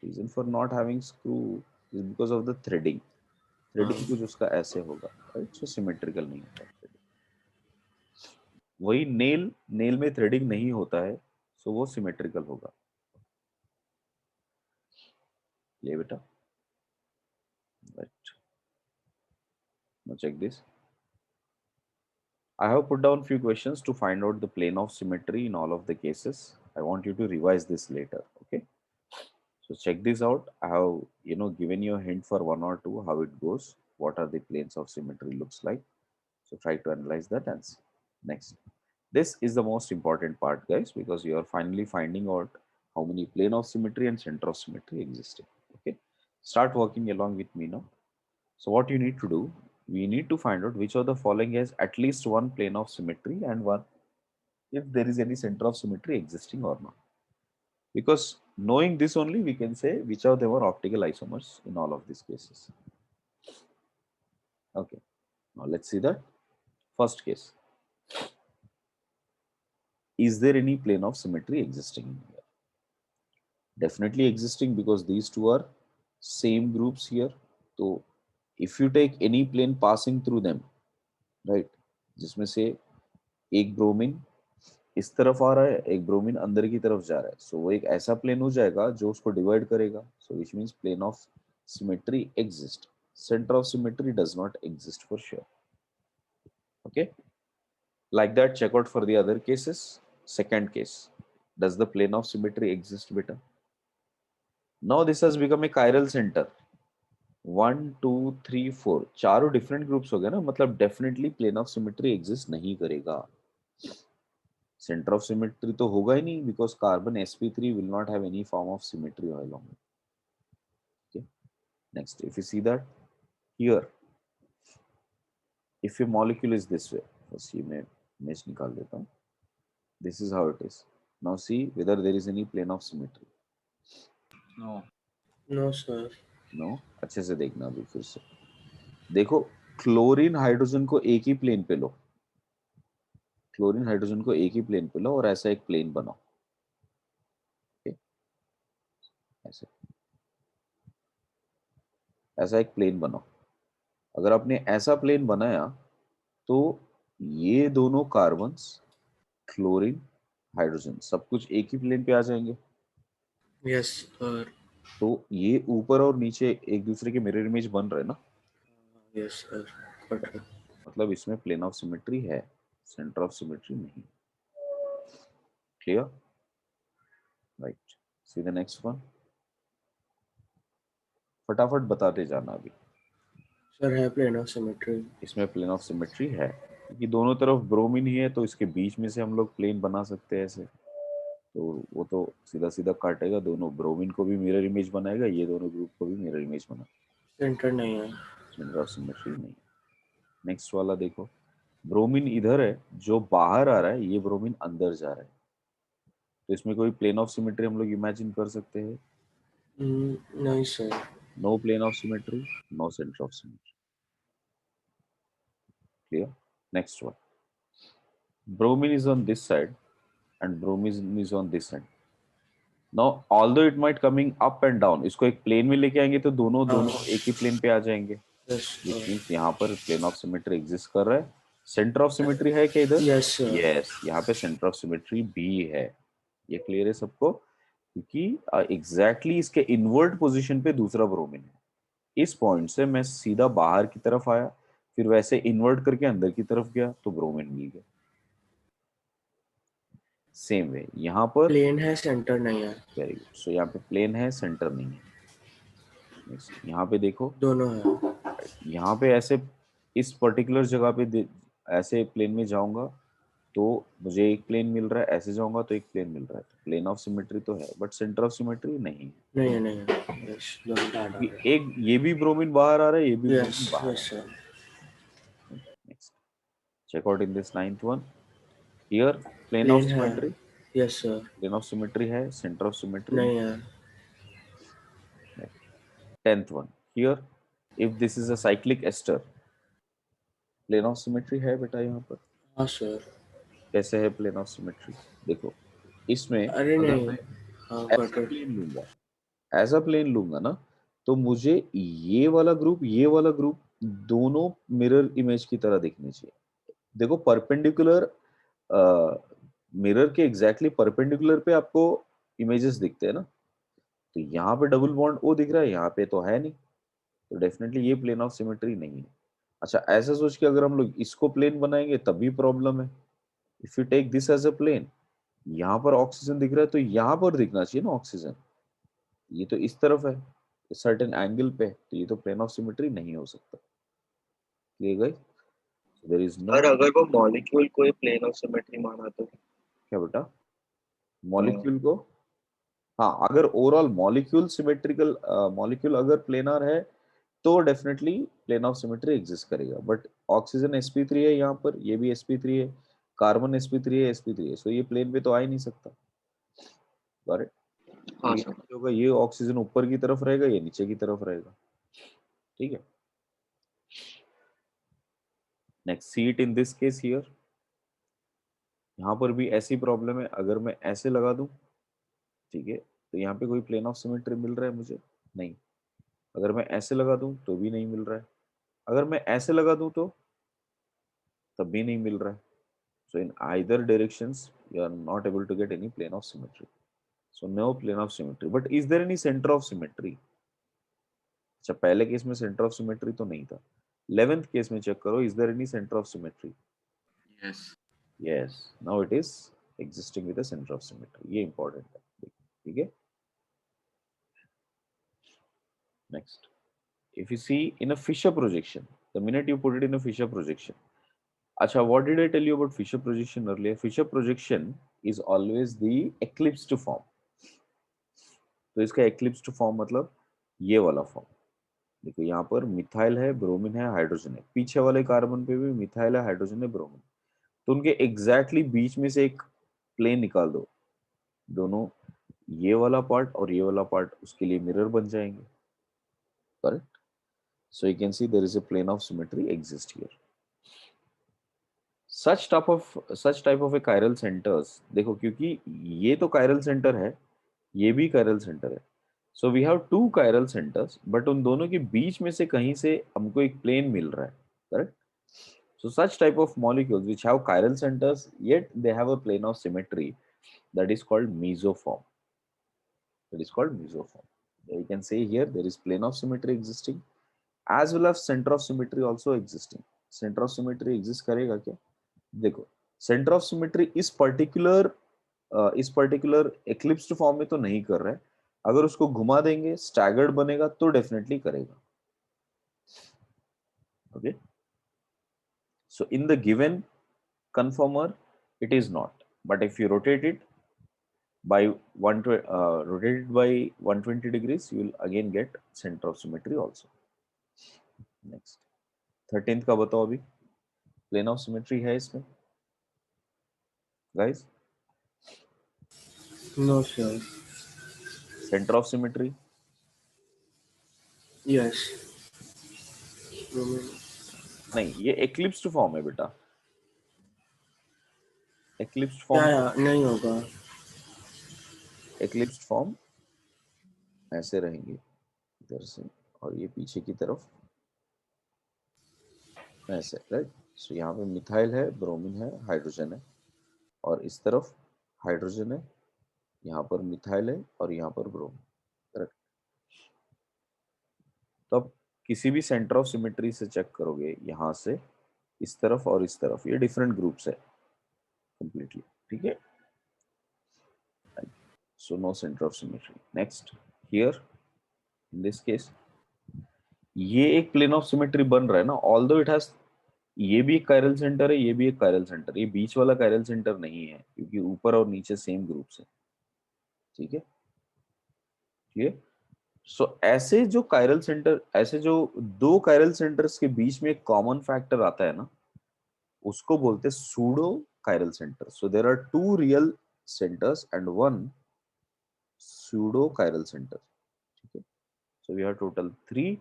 reason for not having screw is because of the threading. हाँ, Threading कुछ उसका ऐसे होगा, right? So symmetrical नहीं होता threading. वही नेल में थ्रेडिंग नहीं होता है, so वो symmetrical होगा. ये बेटा, right? Now check this. I have put down few questions to find out the plane of symmetry in all of the cases. I want you to revise this later. Okay. So check this out. I have given you a hint for one or two how it goes. What are the planes of symmetry looks like. So try to analyze that and see. Next. This is the most important part, guys, because you are finally finding out how many plane of symmetry and center of symmetry existing. Okay. Start working along with me now. So what you need to do, we need to find out which of the following has at least one plane of symmetry and one if there is any center of symmetry existing or not. Because knowing this only, we can say which of them are optical isomers in all of these cases. Okay, now let's see the first case. Is there any plane of symmetry existing in here? Definitely existing because these two are same groups here. So if you take any plane passing through them, right, जिसमें से एक bromine इस तरफ आ रहा है, एक bromine अंदर की तरफ जा रहा है, सो वो एक ऐसा प्लेन हो जाएगा जो उसको डिवाइड करेगा. So which means plane of symmetry exist. Center of symmetry does not exist for sure. Okay, like that, check out for the other cases. Second case, does the plane of symmetry exist, beta? Now this has become a chiral center. 1 2 3 4 चारों different groups हो गए ना, मतलब definitely plane of symmetry exist नहीं करेगा. Centre of symmetry तो होगा ही नहीं because carbon sp3 will not have any form of symmetry all along. Okay. Next, if you see that here, if a molecule is this way, first ये मैं image निकाल देता हूँ. This is how it is. Now see whether there is any plane of symmetry. No. No sir. No, अच्छे से देखना अभी फिर से देखो, क्लोरीन हाइड्रोजन को एक ही प्लेन पे लो, क्लोरीन हाइड्रोजन को एक ही प्लेन पे लो और ऐसा एक प्लेन बनाओ, ठीक? ऐसे ऐसा एक प्लेन बनाओ। अगर आपने ऐसा प्लेन बनाया तो ये दोनों कार्बन्स, क्लोरीन हाइड्रोजन, सब कुछ एक ही प्लेन पे आ जाएंगे। Yes sir. तो ये ऊपर और नीचे एक दूसरे के मिरर इमेज बन रहे हैं ना, यस सर, गॉट इट। मतलब इसमें प्लेन ऑफ सिमेट्री है, सेंटर ऑफ सिमेट्री नहीं। Clear? Right, see the next one, फटाफट बताते जाना अभी। सर है प्लेन ऑफ सिमेट्री। इसमें प्लेन ऑफ सिमेट्री है क्योंकि दोनों तरफ ब्रोमीन ही है, तो इसके बीच में से हम लोग प्लेन बना सकते हैं ऐसे। तो वो तो सीधा सीधा काटेगा, दोनों ब्रोमीन को भी मिरर इमेज बनाएगा, ये दोनों ग्रुप को भी मिरर इमेज बनाएगा। सेंटर नहीं है। सेंटर ऑफ सिमेट्री नहीं। नेक्स्ट वाला देखो, ब्रोमीन इधर है, जो बाहर आ रहा है ये ब्रोमीन अंदर जा रहा है, तो इसमें कोई प्लेन ऑफ सिमेट्री हम लोग इमेजिन कर सकते हैं? नहीं सर। No plane of symmetry, no centre of symmetry. Clear? Next one, bromine is on this side and bromine is on this side. Now although it might coming up and down, इसको एक plane में लेके आएंगे तो दोनों दोनों एक ही plane पे आ जाएंगे, यस which सर। means यहाँ पर प्लेन ऑफ सिमेट्री एग्जिस्ट कर रहा है। सेंटर ऑफ सिमेट्री है क्या इधर? Yes sir. यस, यहाँ पे सेंटर ऑफ सिमेट्री भी है। ये क्लियर है सबको? क्योंकि एग्जैक्टली इसके इनवर्ट पोजीशन पे दूसरा ब्रोमीन है। इस पॉइंट से मैं सीधा बाहर की तरफ आया, फिर वैसे इन्वर्ट करके अंदर की तरफ गया तो ब्रोमीन मिल गया। सेम वे यहाँ पर प्लेन है, सेंटर नहीं है। वेरी गुड, सो यहाँ पे प्लेन है, सेंटर नहीं है। नेक्स्ट यहाँ पे देखो, दोनों है। यहाँ पे ऐसे इस पर्टिकुलर जगह पे ऐसे प्लेन में जाऊंगा तो मुझे एक प्लेन मिल रहा है, ऐसे जाऊंगा तो एक प्लेन मिल रहा है। तो प्लेन ऑफ सिमेट्री तो है बट सेंटर ऑफ सिमेट्री नहीं है। नहीं है, नहीं है। यस, दोनों बाहर आ रहे एक ये भी ब्रोमीन बाहर आ रहा है, ये भी हैं। ब्रोमीन यस बाहर आ यस रहा सर। है। Next, check out in this ninth one, here plane of plane है। Symmetry, yes sir. Plane of symmetry है, सेंटर ऑफ सिमेट्री नहीं है। 10th one, here if this is a cyclic ester, plane of symmetry है बेटा यहाँ पर। हाँ sir. कैसे है प्लेन ऑफ सिमेट्री? देखो, इसमें अरे अगर नहीं। मैं हाँ, ऐसा गॉट इट। प्लेन लूंगा, ऐसा प्लेन लूंगा ना, तो मुझे ये वाला ग्रुप दोनों मिरर इमेज की तरह दिखने चाहिए। देखो परपेंडिकुलर, मिरर के एग्जैक्टली परपेंडिकुलर पे आपको इमेजेस दिखते हैं ना, तो यहाँ पे डबल बॉन्ड ओ दिख रहा है, यहाँ पे तो है नहीं, तो डेफिनेटली ये प्लेन ऑफ सिमेट्री नहीं है। अच्छा, ऐसा सोच के अगर हम लोग इसको प्लेन बनाएंगे तब भी प्रॉब्लम है। If you take this as a plane, यहाँ पर ऑक्सीजन दिख रहा है तो यहाँ पर दिखना चाहिए ना ऑक्सीजन, ये तो इस तरफ है सर्टेन एंगल पे, तो ये तो प्लेन ऑफ सिमेट्री नहीं हो सकता। Clear guys? There is no. और अगर वो मॉलिक्यूल को प्लेन ऑफ सिमेट्री माना तो क्या बेटा? मॉलिक्यूल को, हाँ, अगर ओवरऑल मॉलिक्यूल सिमेट्रिकल, मॉलिक्यूल अगर प्लेनर है तो definitely plane of symmetry exist करेगा। बट ऑक्सीजन sp3 है, यहाँ पर ये भी sp3 है, कार्बन sp3 है, sp3 है, सो ये प्लेन पे तो आ ही नहीं सकता। Got it? तो हाँ ये सर। होगा, ये ऑक्सीजन ऊपर की तरफ रहेगा, ये नीचे की तरफ रहेगा। ठीक है, next, see it in this case here, यहाँ पर भी ऐसी प्रॉब्लम है। अगर मैं ऐसे लगा दूं, ठीक है, तो यहाँ पे कोई प्लेन ऑफ सिमेट्री मिल रहा है मुझे? नहीं। अगर मैं ऐसे लगा दूं तो भी नहीं मिल रहा है। अगर मैं ऐसे लगा दूं तो तब भी नहीं मिल रहा है। So in either directions, you are not able to get any plane of symmetry. So no plane of symmetry. But is there any center of symmetry? अच्छा, पहले केस में सेंटर ऑफ सिमेट्री तो नहीं था। 11th केस में check करो, is there any center of symmetry? Yes. Yes. Now it is existing with a center of symmetry. ये important है। ठीक है? Next. If you see in a Fisher projection, the minute you put it in a Fisher projection, Acha, what did I tell you about Fisher projection earlier? Fisher projection is always the eclipsed form. तो इसका eclipsed form मतलब ये वाला form. देखो यहाँ पर methyl है, bromine है, हाइड्रोजन है, पीछे वाले कार्बन पे भी मिथाइल है, हाइड्रोजन है, ब्रोमीन, तो उनके एग्जैक्टली बीच में से एक प्लेन निकाल दो, दोनों ये वाला पार्ट और ये वाला पार्ट उसके लिए मिरर बन जाएंगे, correct? So you can see there is a plane of symmetry exist here. Such type of a chiral centres, देखो क्योंकि ये तो कायरल सेंटर है, ये भी कायरल सेंटर है, so we have two chiral centres, but उन दोनों के बीच में से कहीं से हमको एक प्लेन मिल रहा है, correct? So such type of molecules which have chiral centers yet they have a plane of symmetry, that is called mesoform. That is called mesoform. You can say here there is plane of symmetry existing as well as center of symmetry also existing. Center of symmetry exist करेगा क्या? देखो, center of symmetry इस particular eclipsed form में तो नहीं कर रहा है, अगर उसको घुमा देंगे स्टैगर्ड बनेगा तो डेफिनेटली करेगा. Okay, so in the given conformer it is not, but if you rotate it by rotated by 120 degrees, you will again get center of symmetry also. Next 13th का बताओ अभी, plane of symmetry है इसमें guys? No, sir. Center of symmetry? Yes. नहीं, ये eclipsed form है बेटा. eclipsed form क्या नहीं होगा. eclipsed form ऐसे रहेंगे इधर से, और ये पीछे की तरफ ऐसे, राइट? सो यहाँ पे मिथाइल है, ब्रोमीन है, हाइड्रोजन है, और इस तरफ हाइड्रोजन है, यहाँ पर मिथाइल है और यहाँ पर ब्रोमीन, करेक्ट? तो अब किसी भी सेंटर ऑफ सिमेट्री से चेक करोगे, यहाँ से इस तरफ और इस तरफ, ये डिफरेंट ग्रुप्स है कंप्लीटली, ठीक है? So no centre of symmetry. Next here in this case ये एक प्लेन ऑफ सिमेट्री बन रहा है ना, ऑल्दो इट हैज, ये भी एक कायरल सेंटर है, ये भी एक कायरल सेंटर, ये बीच वाला कायरल सेंटर नहीं है क्योंकि ऊपर और नीचे सेम ग्रुप्स है, ठीक है? ठीक है, सो ऐसे जो कायरल सेंटर, ऐसे जो दो कायरल सेंटर्स के बीच में एक कॉमन फैक्टर आता है ना, उसको बोलते हैं pseudo chiral centre. So there are two real centres and one pseudo chiral centre, ठीक है? So we have total 3,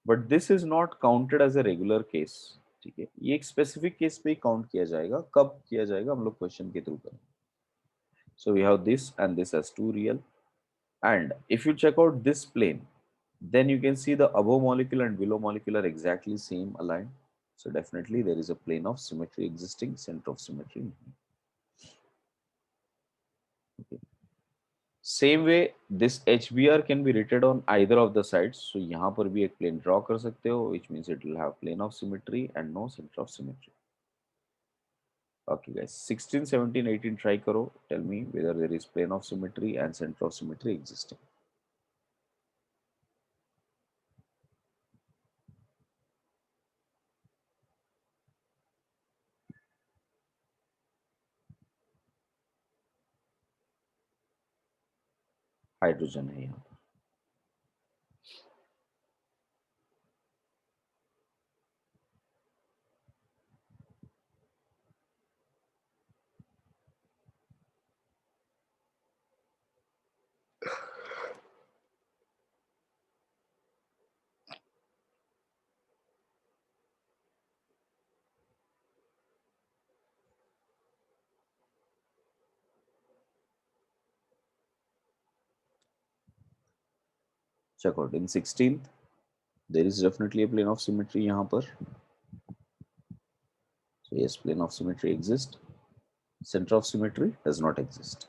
but this is not counted as a regular case, ठीक है? ये एक स्पेसिफिक केस पे ही काउंट किया जाएगा. कब किया जाएगा हम लोग क्वेश्चन के थ्रू करेंगे. So we have this and this as two real. And if you check out this plane, then you can see the above molecule and below molecule are exactly same aligned. So definitely there is a plane of symmetry existing, center of symmetry. Okay. Same way, this HBr can be written on either of the sides. So यहाँ पर भी एक plane draw कर सकते हो, which means it will have plane of symmetry and no center of symmetry. Okay guys, 16, 17, 18 try karo. Tell me whether there is plane of symmetry and center of symmetry existing. Hydrogen है यहाँ पर. Check out in 16th, there is definitely a plane of symmetry यहाँ पर. So yes, plane of symmetry exists. Center of symmetry does not exist.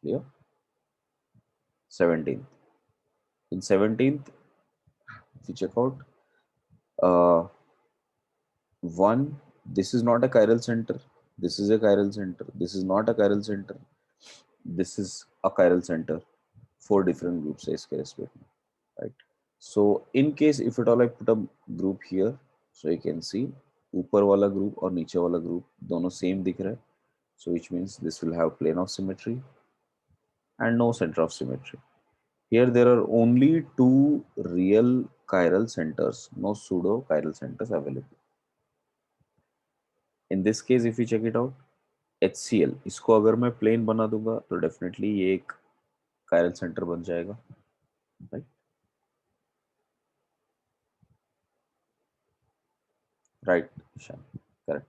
Clear? 17th. In 17th, if you check out, one, this is not a chiral center. This is a chiral center. This is not a chiral center. This is a chiral center. 4 different groups है इसके respect में, right? So in case if at all I put a group here, so you can see ऊपर वाला group और नीचे वाला group दोनों same दिख रहा है. So which means this will have plane of symmetry and no center of symmetry. Here there are only 2 real chiral centers, no pseudo chiral centers available. In this case, if we check it out, HCl, इसको अगर मैं plane बना दूंगा तो definitely ये एक chiral centre बन जाएगा, right? Right Ishan, correct.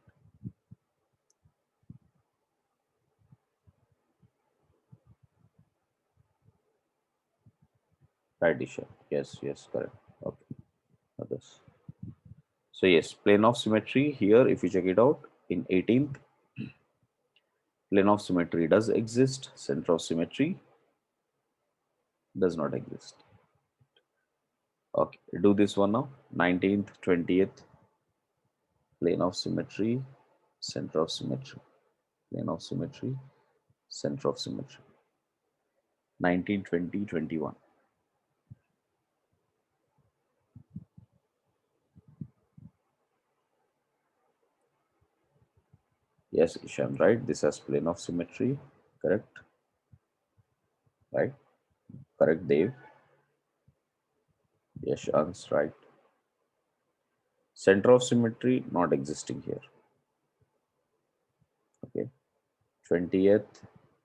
Right, Isha. Yes, yes, correct. Okay, others. So yes, plane of symmetry here, if you check it out, in 18th, plane of symmetry does exist, center of symmetry does not exist. Okay, do this one now. 19th, 20th, plane of symmetry, center of symmetry, plane of symmetry, center of symmetry. 19, 20, 21. Yes, Ishan, right? This has plane of symmetry, correct? Right? Correct, Dave. Yes, Shan's right. Center of symmetry not existing here. Okay. 20th,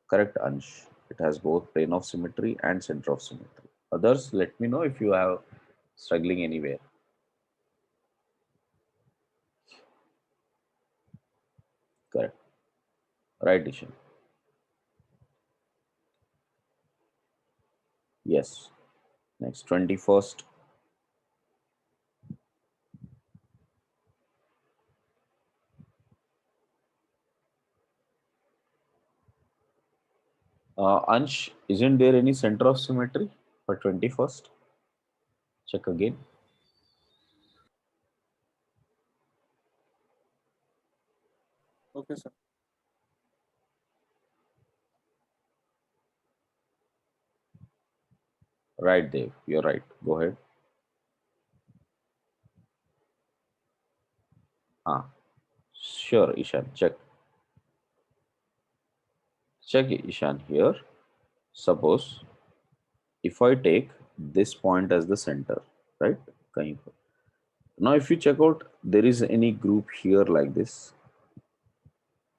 correct, Ansh. It has both plane of symmetry and center of symmetry. Others, let me know if you are struggling anywhere. Correct. Right, Ishan. Yes. Next, 21st. Ansh, isn't there any center of symmetry for 21st? Check again. Okay, sir. Right, Dave. You're right. Go ahead. Ah, sure, Ishan. Check. Check, Ishan, here. Suppose if I take this point as the center, right? Kahin par. Now, if you check out, there is any group here like this.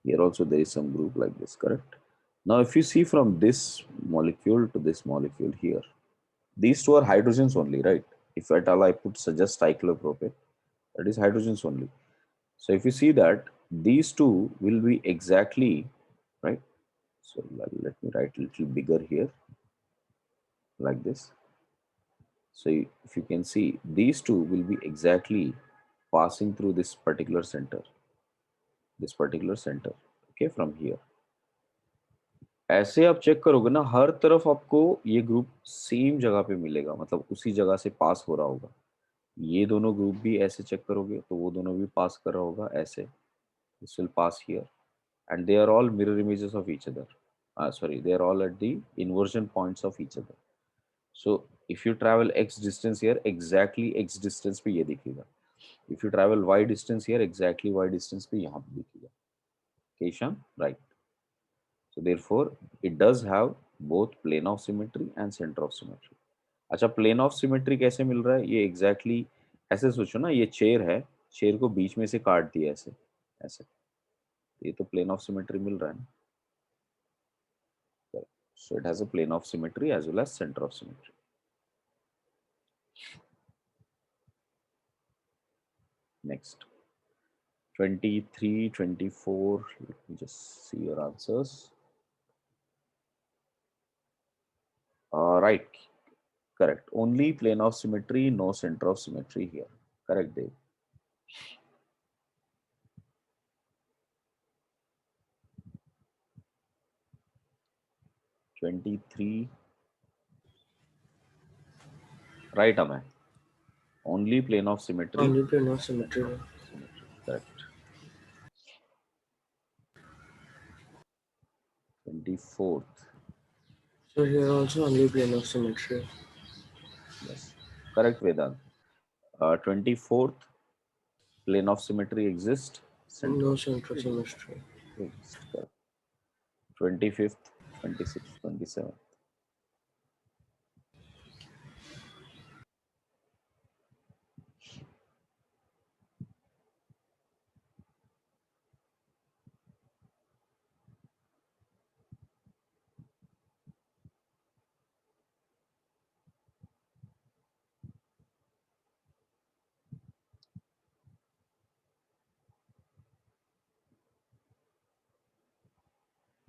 Here also there is some group like this, correct? Now, if you see from this molecule to this molecule here, these two are hydrogens only, right? If at all I put suggest cyclopropane, that is hydrogens only. So if you see that these two will be exactly, right? So let me write a little bigger here, like this. So if you can see, these two will be exactly passing through this particular center, okay, from here. ऐसे आप check करोगे ना, हर तरफ आपको ये group same जगह पे मिलेगा, मतलब उसी जगह से पास हो रहा होगा। ये दोनों ग्रुप भी ऐसे चेक करोगे तो वो दोनों भी पास कर रहा होगा ऐसे, this will pass here, and they are all mirror images of each other, sorry, they are all at the inversion points of each other. So if you travel x distance here, exactly x distance पे ये दिखेगा. If you travel y distance here, exactly y distance पे यहाँ पे दिखेगा. Okay, Ishan? Right. So therefore, it does have both plane of symmetry and center of symmetry. अच्छा, plane of symmetry कैसे मिल रहा है? ये एग्जैक्टली ऐसे सोचो ना, ये चेयर है, चेयर को बीच में से काट दिया ऐसे, ऐसे, ये तो प्लेन ऑफ सिमेट्री मिल रहा है ना. So it has a plane of symmetry as well as center of symmetry. Next, 23, 24. Let me just see your answers. Right, correct. Only plane of symmetry, no center of symmetry here. Correct, Dave. 23. Right, Amay. Only plane of symmetry. Only plane of symmetry. Symmetry. Correct. 24th. So here also only plane of symmetry. Yes. Correct, Vedant. 24th, plane of symmetry exists. Center No of center of symmetry. symmetry exists. Correct. 25th, 26th, 27th.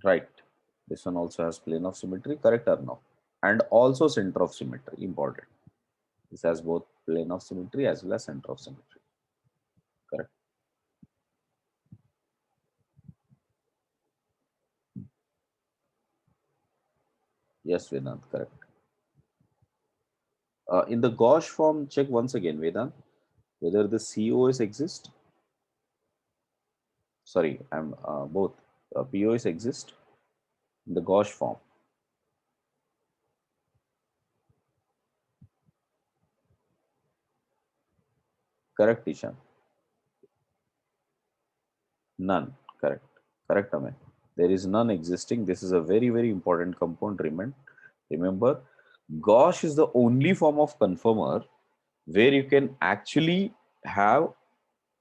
Right. This one also has plane of symmetry, correct or no? And also center of symmetry, important. This has both plane of symmetry as well as center of symmetry. Correct. Yes, Vedant, correct. In the Gauche form, check once again, Vedant, whether the COS exist. Sorry, I'm both. POS exist in the Gauche form. Correct, Ishan. None. Correct. Correct, Amin. There is none existing. This is a very, very important component. Remember, Gauche is the only form of conformer where you can actually have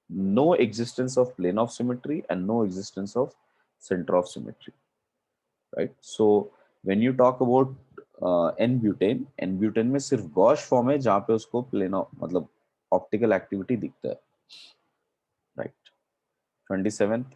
no existence of plane of symmetry and no existence of center of symmetry, right? So when you talk about n butane में सिर्फ gosh form है जहां पे उसको plane मतलब optical activity दिखता है, right? 27th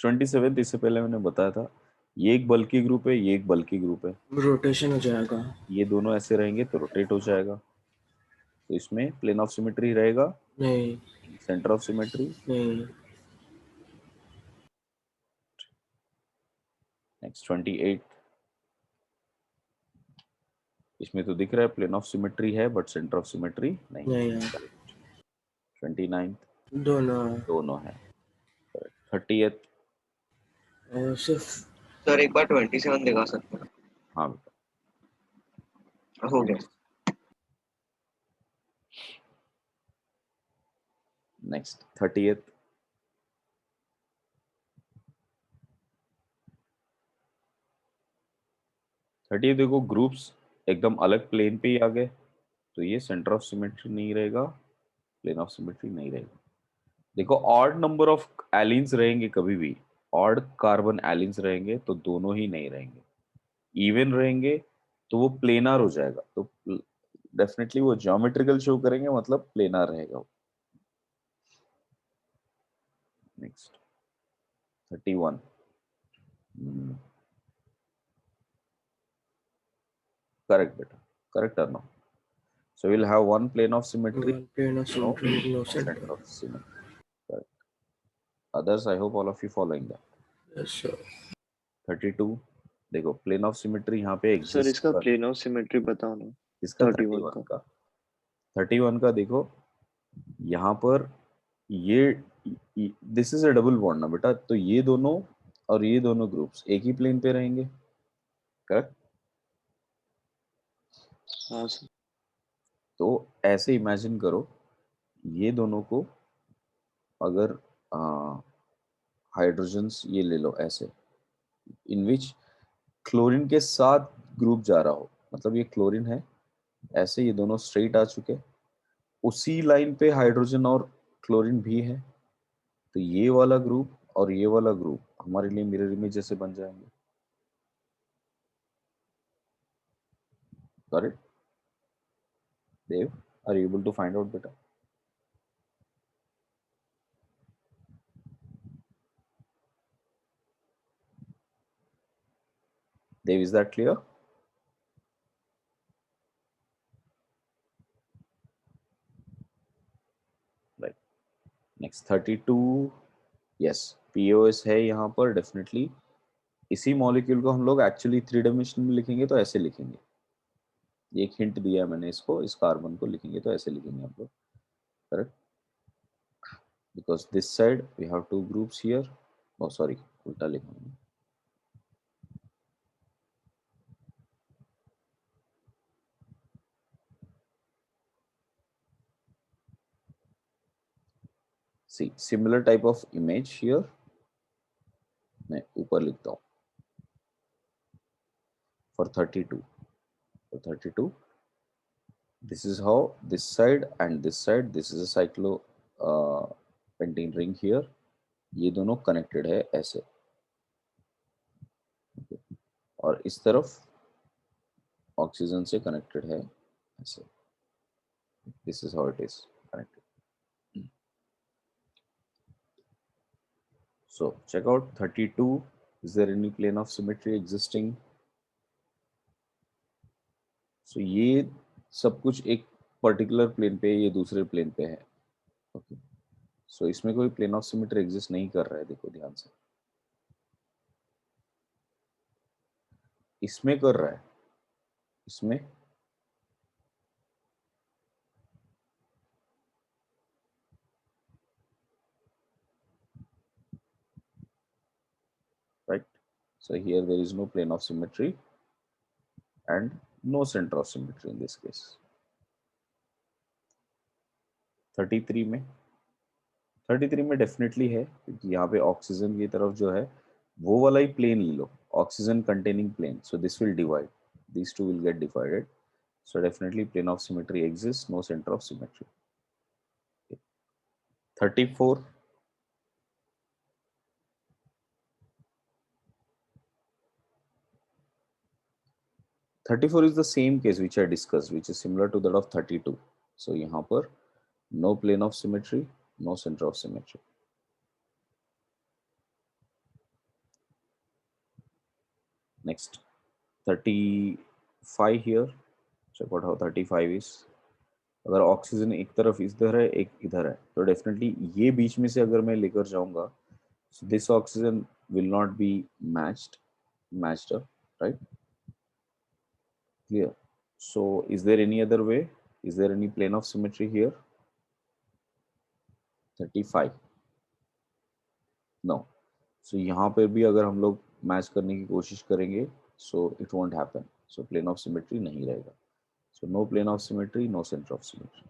27th इससे पहले मैंने बताया था, ये एक बल्कि ग्रुप है, ये एक बल्कि ग्रुप है, रोटेशन हो जाएगा। ये दोनों ऐसे रहेंगे तो रोटेट हो जाएगा, तो इसमें प्लेन ऑफ सिमेट्री रहेगा नहीं, सेंटर ऑफ सिमेट्री नहीं, नेक्स्ट 28 इसमें तो दिख रहा है प्लेन ऑफ सिमेट्री है बट सेंटर ऑफ सिमेट्री नहीं नहीं है। यार, 29th दोनों है। 30th सिर्फ सर एक बार 27 दिखा सकते हैं? हाँ बेटा, हो गया। नेक्स्ट 30th देखो ग्रुप्स एकदम अलग प्लेन पे ही आ गए, तो ये सेंटर ऑफ सिमेट्री नहीं रहेगा, प्लेन ऑफ सिमेट्री नहीं रहेगा। देखो ऑड नंबर ऑफ एलिन्स रहेंगे, कभी भी ऑड कार्बन एलिन्स रहेंगे तो दोनों ही नहीं रहेंगे, इवन रहेंगे तो वो प्लेनार हो जाएगा, तो डेफिनेटली वो ज्योमेट्रिकल शो करेंगे, मतलब प्लेनार रहेगा वो। नेक्स्ट 31 करेक्ट बेटा, correct or no? So we'll have one plane of symmetry, one plane of symmetry with no center center. of symmetry. Correct. Others, I hope all of you following that. Yes, sure. 32 देखो plane of symmetry यहाँ पे sir exist इसका plane of symmetry बताओ ना। इसका 31 31 का 31 का देखो यहाँ पर ये this is a double bond ना बेटा, तो ये दोनों और ये दोनों ग्रुप्स एक ही प्लेन पे रहेंगे, करेक्ट? हाँ सर। तो ऐसे इमेजिन करो ये दोनों को अगर हाइड्रोजन्स ये ले लो ऐसे, इन विच क्लोरीन के साथ ग्रुप जा रहा हो, मतलब ये क्लोरीन है, ऐसे ये दोनों स्ट्रेट आ चुके, उसी लाइन पे हाइड्रोजन और क्लोरीन भी है, तो ये वाला ग्रुप और ये वाला ग्रुप हमारे लिए मिरर इमेज जैसे बन जाएंगे। Got it? Dev, are you able to find out better? Dev, is that clear? Right. Next 32. Yes, POS है यहाँ पर डेफिनेटली। इसी मॉलिक्यूल को हम लोग एक्चुअली 3 डायमेंशन में लिखेंगे तो ऐसे लिखेंगे, एक हिंट दिया मैंने इसको, इस कार्बन को लिखेंगे तो ऐसे लिखेंगे हम लोग, correct? Because this side we have 2 groups here, oh sorry उल्टा लिखा मैंने। See similar type of image here, मैं ऊपर लिखता हूँ for 32. For 32 this is how this side and this side, this is a cyclo pentene ring here, ये दोनों connected है ऐसे, और इस तरफ ऑक्सीजन से कनेक्टेड है ऐसे, This is how it is connected. So check out 32. Is there any plane of symmetry existing? So ये सब कुछ एक पर्टिकुलर प्लेन पे है, ये दूसरे प्लेन पे है. ओके, सो इसमें कोई प्लेन ऑफ सिमेट्री एग्जिस्ट नहीं कर रहा है. देखो ध्यान से, इसमें कर रहा है, इसमें right. So here there is no plane of symmetry and no center of symmetry in this case. 33 में 33 में डेफिनेटली है, क्योंकि यहाँ पे ऑक्सीजन की तरफ जो है वो वाला ही प्लेन ले लो, oxygen containing plane. So this will divide, these two will get divided. So definitely plane of symmetry exists, no center of symmetry. 34. 34 is the same case which I discussed, which is similar to that of 32. So यहाँ पर no plane of symmetry, no center of symmetry. Next, 35 here. Check out how 35 is. अगर oxygen एक तरफ इधर है, एक इधर है, तो डेफिनेटली ये बीच में से अगर मैं लेकर जाऊंगा, so this oxygen will not be matched up, right? Clear. So is there any other way? Is there any plane of symmetry here? 35. No. So यहाँ पे भी अगर हम लोग मैच करने की कोशिश करेंगे, so it won't happen. So plane of symmetry नहीं रहेगा. So no plane of symmetry, no center of symmetry.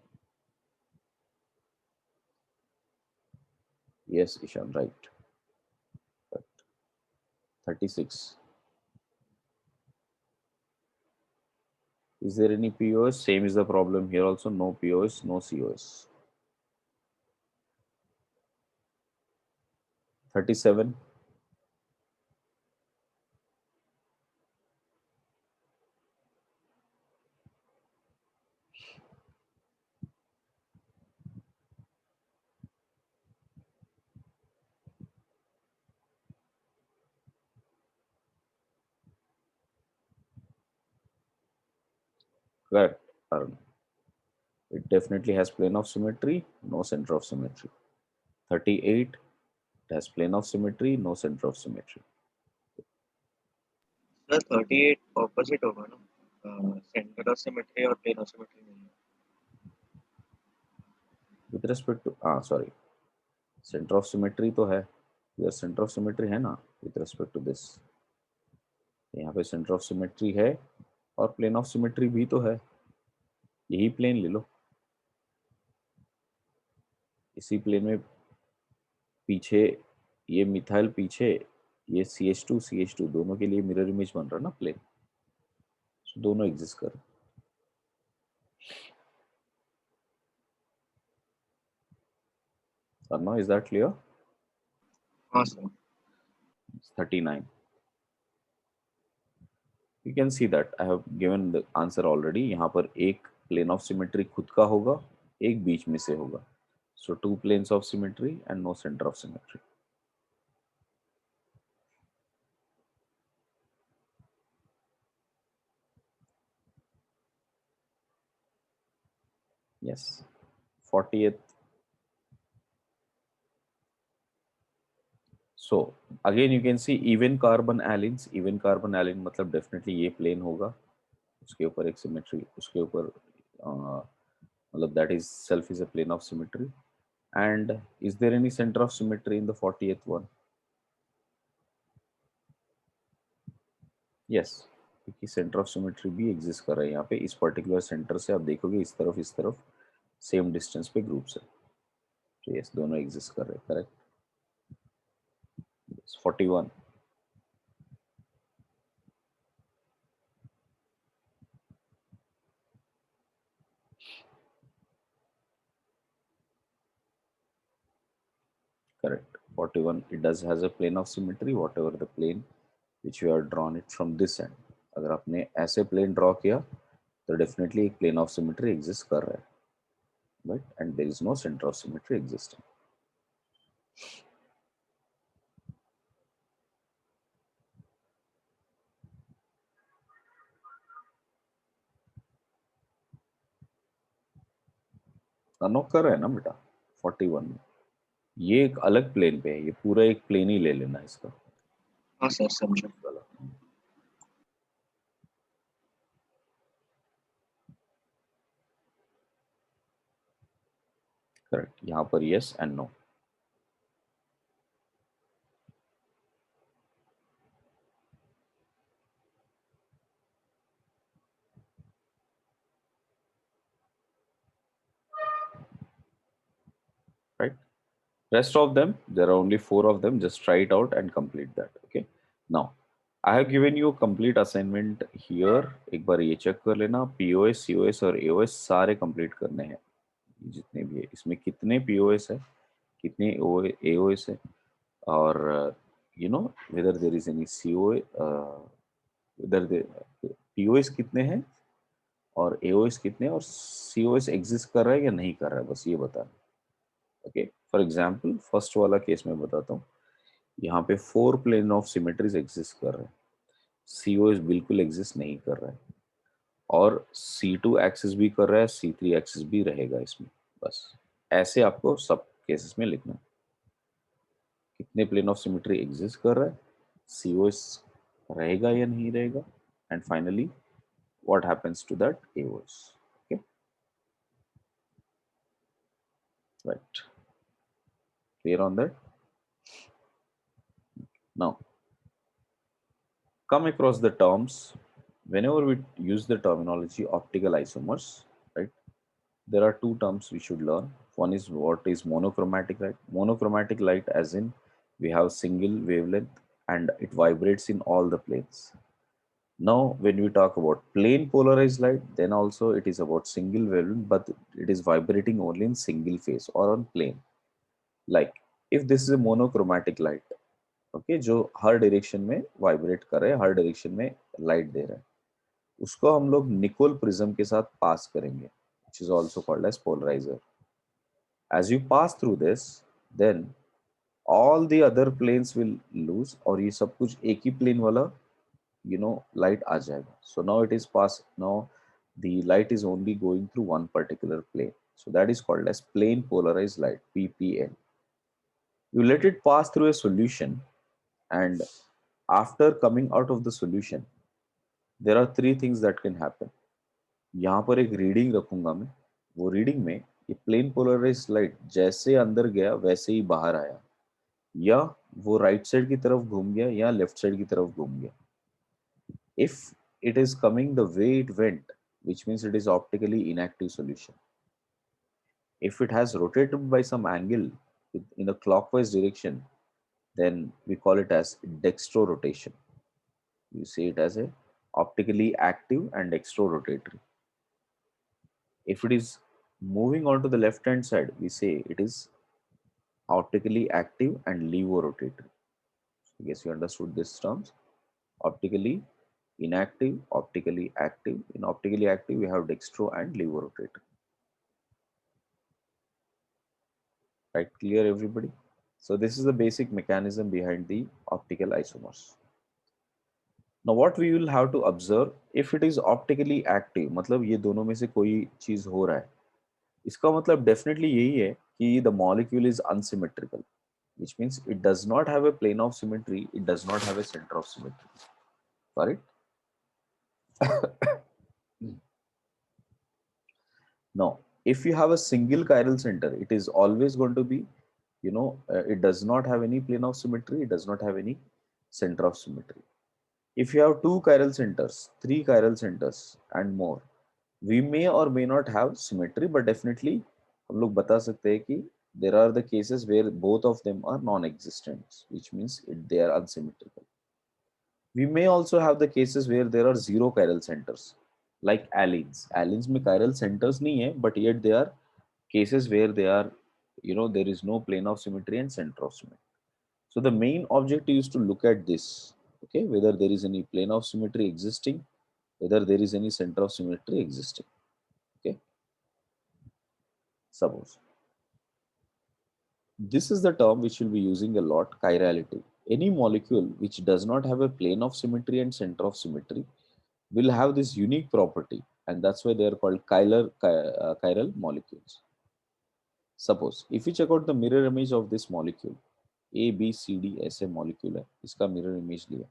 Yes, Ishan, right. 36. Is there any POS? Same is the problem here also. No POS, no COS. 37. Correct, Arun. It definitely has plane of symmetry, no center of symmetry. 38, it has plane of symmetry, no center of symmetry. Sir 38 opposite होगा ना, centre of symmetry और plane of symmetry नहीं है. With respect to, sorry, center of symmetry तो है, इधर center of symmetry है ना, with respect to this. यहाँ पे center of symmetry है और plane of symmetry भी तो है, यही plane ले लो. इसी plane में पीछे ये मिथाइल, पीछे ये CH2 दोनों के लिए मिरर इमेज बन रहा है ना प्लेन. So दोनों एग्जिस्ट कर. Now is that clear? हाँ sir. 39. You can see that I have given the answer already. यहाँ पर एक plane of symmetry खुद का होगा, एक बीच में से होगा. So two planes of symmetry and no center of symmetry. Yes. 40th. So again you can see even carbon allenes. Even carbon alene मतलब definitely ये plane होगा. उसके ऊपर एक symmetry, उसके ऊपर मतलब that is self is a plane of symmetry. And is there any center of symmetry in the 40th one? Yes, क्योंकि सेंटर ऑफ सिमेट्री भी एग्जिस्ट कर रहा है यहाँ पे. इस पर्टिकुलर सेंटर से आप देखोगे इस तरफ सेम डिस्टेंस पे ग्रुप्स है. तो यस, दोनों एग्जिस्ट कर रहे हैं. Correct. 41. Correct. 41, it does has a plane of symmetry, whatever the plane which you have drawn it from this end. अगर आपने ऐसे प्लेन ड्रॉ किया तो डेफिनेटली एक प्लेन ऑफ सिमेट्री एग्जिस्ट कर रहा है. right? And there is no center of symmetry existing. Anouk कर रहा है ना बेटा 41 में, ये एक अलग प्लेन पे है, ये पूरा एक प्लेन ही ले लेना है इसका हाँ सर समझो। वाला। करेक्ट, यहाँ पर yes and no. Right, rest of them, there are only 4 of them, just try it out and complete that. Okay, now I have given you a complete assignment here, एक बार ये check कर लेना, POS, COS और AOS सारे complete करने हैं, जितने भी है इसमें, कितने POS है, कितने AOS है, और you know whether there is any COA, whether the POS कितने हैं और AOS कितने हैं, और COS एग्जिस्ट कर रहा है या नहीं कर रहा है, बस ये बताना। ओके, फॉर एग्जांपल फर्स्ट वाला केस में बताता हूँ, यहाँ पे 4 प्लेन ऑफ सिमेट्रीज एग्जिस्ट कर रहे हैं, COS बिल्कुल एग्जिस्ट नहीं कर रहा है, और C2 एक्सिस भी कर रहा है, C3 एक्सिस भी रहेगा इसमें। बस ऐसे आपको सब केसेस में लिखना है, कितने प्लेन ऑफ सिमेट्री एग्जिस्ट कर रहा है, COS रहेगा या नहीं रहेगा, and finally what happens to that AOS. Okay, right, clear on that? Now come across the terms. Whenever we use the terminology optical isomers, right, there are 2 terms we should learn. One is what is monochromatic light. Monochromatic light as in we have single wavelength and it vibrates in all the planes. Now when we talk about plane polarized light, then also it is about single wavelength, but it is vibrating only in single phase or on plane. Like if this is a monochromatic light, okay, जो हर direction में vibrate कर रहे हैं, हर direction में light दे रहा है, उसको हम लोग निकोल प्रिज्म के साथ पास करेंगे, which is also called as polarizer. As you pass through this, then all the other planes will lose, और ये सब कुछ एक ही प्लेन वाला light आ जाएगा. So now it is pass, now the light is only going through one particular plane, so that is called as plane polarized light, PPL. You let it pass through a solution, and after coming out of the solution there are 3 things that can happen. यहाँ पर एक reading रखूंगा मैं, वो reading में ये plane polarised light जैसे अंदर गया वैसे ही बाहर आया, या वो राइट साइड की तरफ घूम गया या लेफ्ट साइड की तरफ घूम गया. If it is coming the way it went, which means it is optically inactive solution. If it has rotated by some angle in a clockwise direction, then we call it as dextrorotation. You see it as a optically active and dextrorotatory. If it is moving on to the left hand side, we say it is optically active and levorotatory. I guess you understood these terms. Optically inactive, optically active. In optically active, we have dextro and levorotatory. Right, clear everybody? So this is the basic mechanism behind the optical isomers. Now what we will have to observe, if it is optically active, मतलब ये दोनों में से कोई चीज हो रहा है, इसका मतलब डेफिनेटली यही है कि the molecule is unsymmetrical, which means it does not have a plane of symmetry, it does not have a center of symmetry. Correct? Now, if you have a single chiral center, it is always going to be, it does not have any plane of symmetry, it does not have any center of symmetry. If you have 2 chiral centers, 3 chiral centers and more, we may or may not have symmetry, but definitely हम लोग बता सकते हैं कि there are the cases where both of them are non-existent, which means they are unsymmetrical. We may also have the cases where there are 0 chiral centers, like allenes. Allenes में chiral centers नहीं है, but yet they are cases where they are, there is no plane of symmetry and center of symmetry. So the main objective is to look at this, okay, whether there is any plane of symmetry existing, whether there is any center of symmetry existing, okay. Suppose this is the term which we'll be using a lot, chirality. Any molecule which does not have a plane of symmetry and center of symmetry will have this unique property, and that's why they are called chiral molecules. Suppose if you check out the mirror image of this molecule, A, B, C, D ऐसे molecule है, इसका mirror image लिया,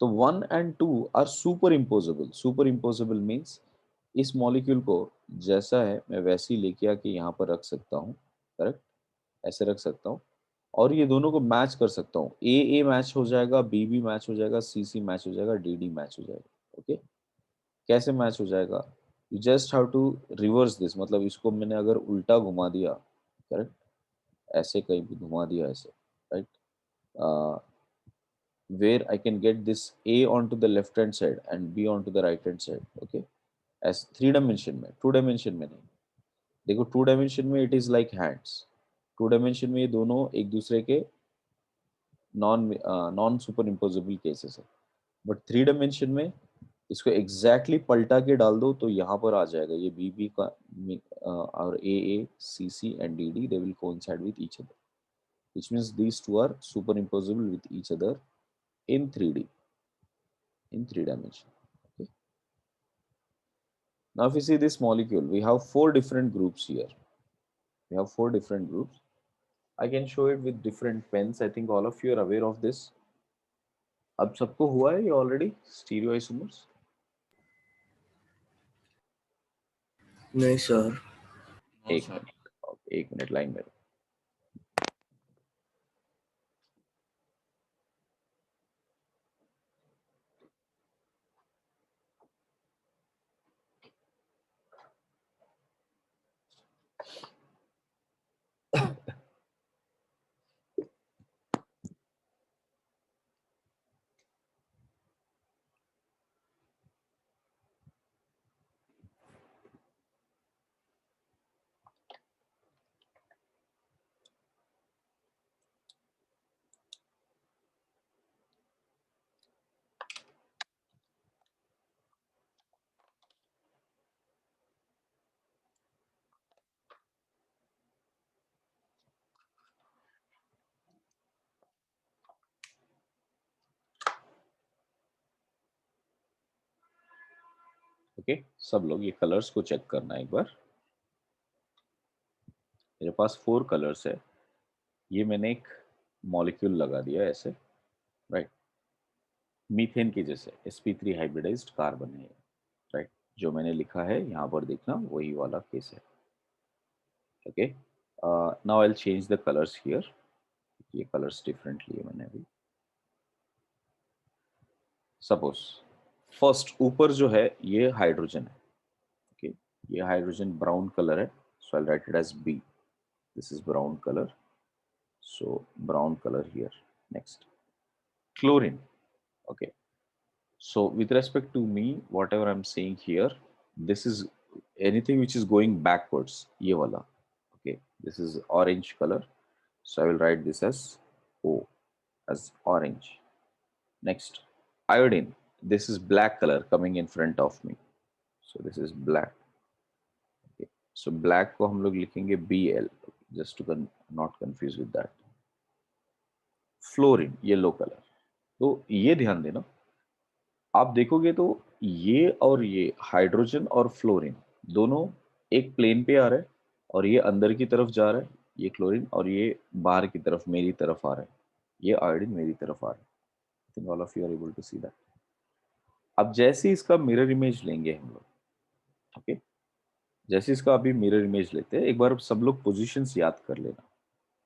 तो 1 and 2 are superimposable. Superimposable means इस molecule को जैसा है मैं वैसे ही लेके आके यहाँ पर रख सकता हूँ, करेक्ट, ऐसे रख सकता हूँ, और ये दोनों को मैच कर सकता हूँ. ए मैच हो जाएगा, बी मैच हो जाएगा, सी मैच हो जाएगा, डी मैच हो जाएगा. ओके, कैसे मैच हो जाएगा? You just have to reverse this, मतलब इसको मैंने अगर उल्टा घुमा दिया, करेक्ट, ऐसे कहीं भी घुमा दिया ऐसे, right, where I can get this A onto the left hand side and B onto the right hand side. Okay, as 3 dimension में, 2 dimension में नहीं. देखो 2 dimension में it is like hands. 2 dimension में ये दोनों एक दूसरे के नॉन सुपर इम्पोजेबल केसेस है, बट 3 dimension में इसको एग्जैक्टली पलटा के डाल दो तो यहाँ पर आ जाएगा ये बी का और A C and D they will coincide with each other, which means these two are superimposable with each other in 3D, in 3 dimension. Okay. Now if you see this molecule, we have 4 different groups here. We have 4 different groups. I can show it with different pens. I think all of you are aware of this. अब सबको हुआ है ये already stereoisomers? नहीं sir. एक minute line में. Okay, सब लोग ये कलर्स को चेक करना है एक बार. मेरे पास 4 कलर्स है. ये मैंने एक मॉलिक्यूल लगा दिया ऐसे, राइट, मीथेन के जैसे sp3 हाइब्रिडाइज्ड कार्बन है, राइट, जो मैंने लिखा है यहाँ पर देखना वही वाला केस है. Okay, now I will change the colours here. ये कलर्स डिफरेंट लिए मैंने अभी. सपोज फर्स्ट ऊपर जो है ये हाइड्रोजन है. ओके, ये हाइड्रोजन ब्राउन कलर है, so I will write it as B. This is brown colour, so brown color here. Next, chlorine. Okay, so with respect to me, whatever I'm saying here, this is anything which is going backwards, ye wala. Okay, this is orange color, so I will write this as O, as orange. Next, iodine. This is black color coming in front of me, so this is black. Okay, so black को हम लोग लिखेंगे BL, just to not confuse with that. Fluorine yellow colour. तो ये ध्यान देना, आप देखोगे तो ये और ये हाइड्रोजन और फ्लोरीन दोनों एक प्लेन पे आ रहे हैं, और ये अंदर की तरफ जा रहा है ये क्लोरीन, और ये बाहर की तरफ मेरी तरफ आ रहा है, ये आयोडीन मेरी तरफ आ रहा है. I think all of you are able to see that. अब जैसे इसका मिरर इमेज लेंगे हम लोग, ओके, जैसे इसका अभी मिरर इमेज लेते हैं, एक बार सब लोग पोजीशंस याद कर लेना.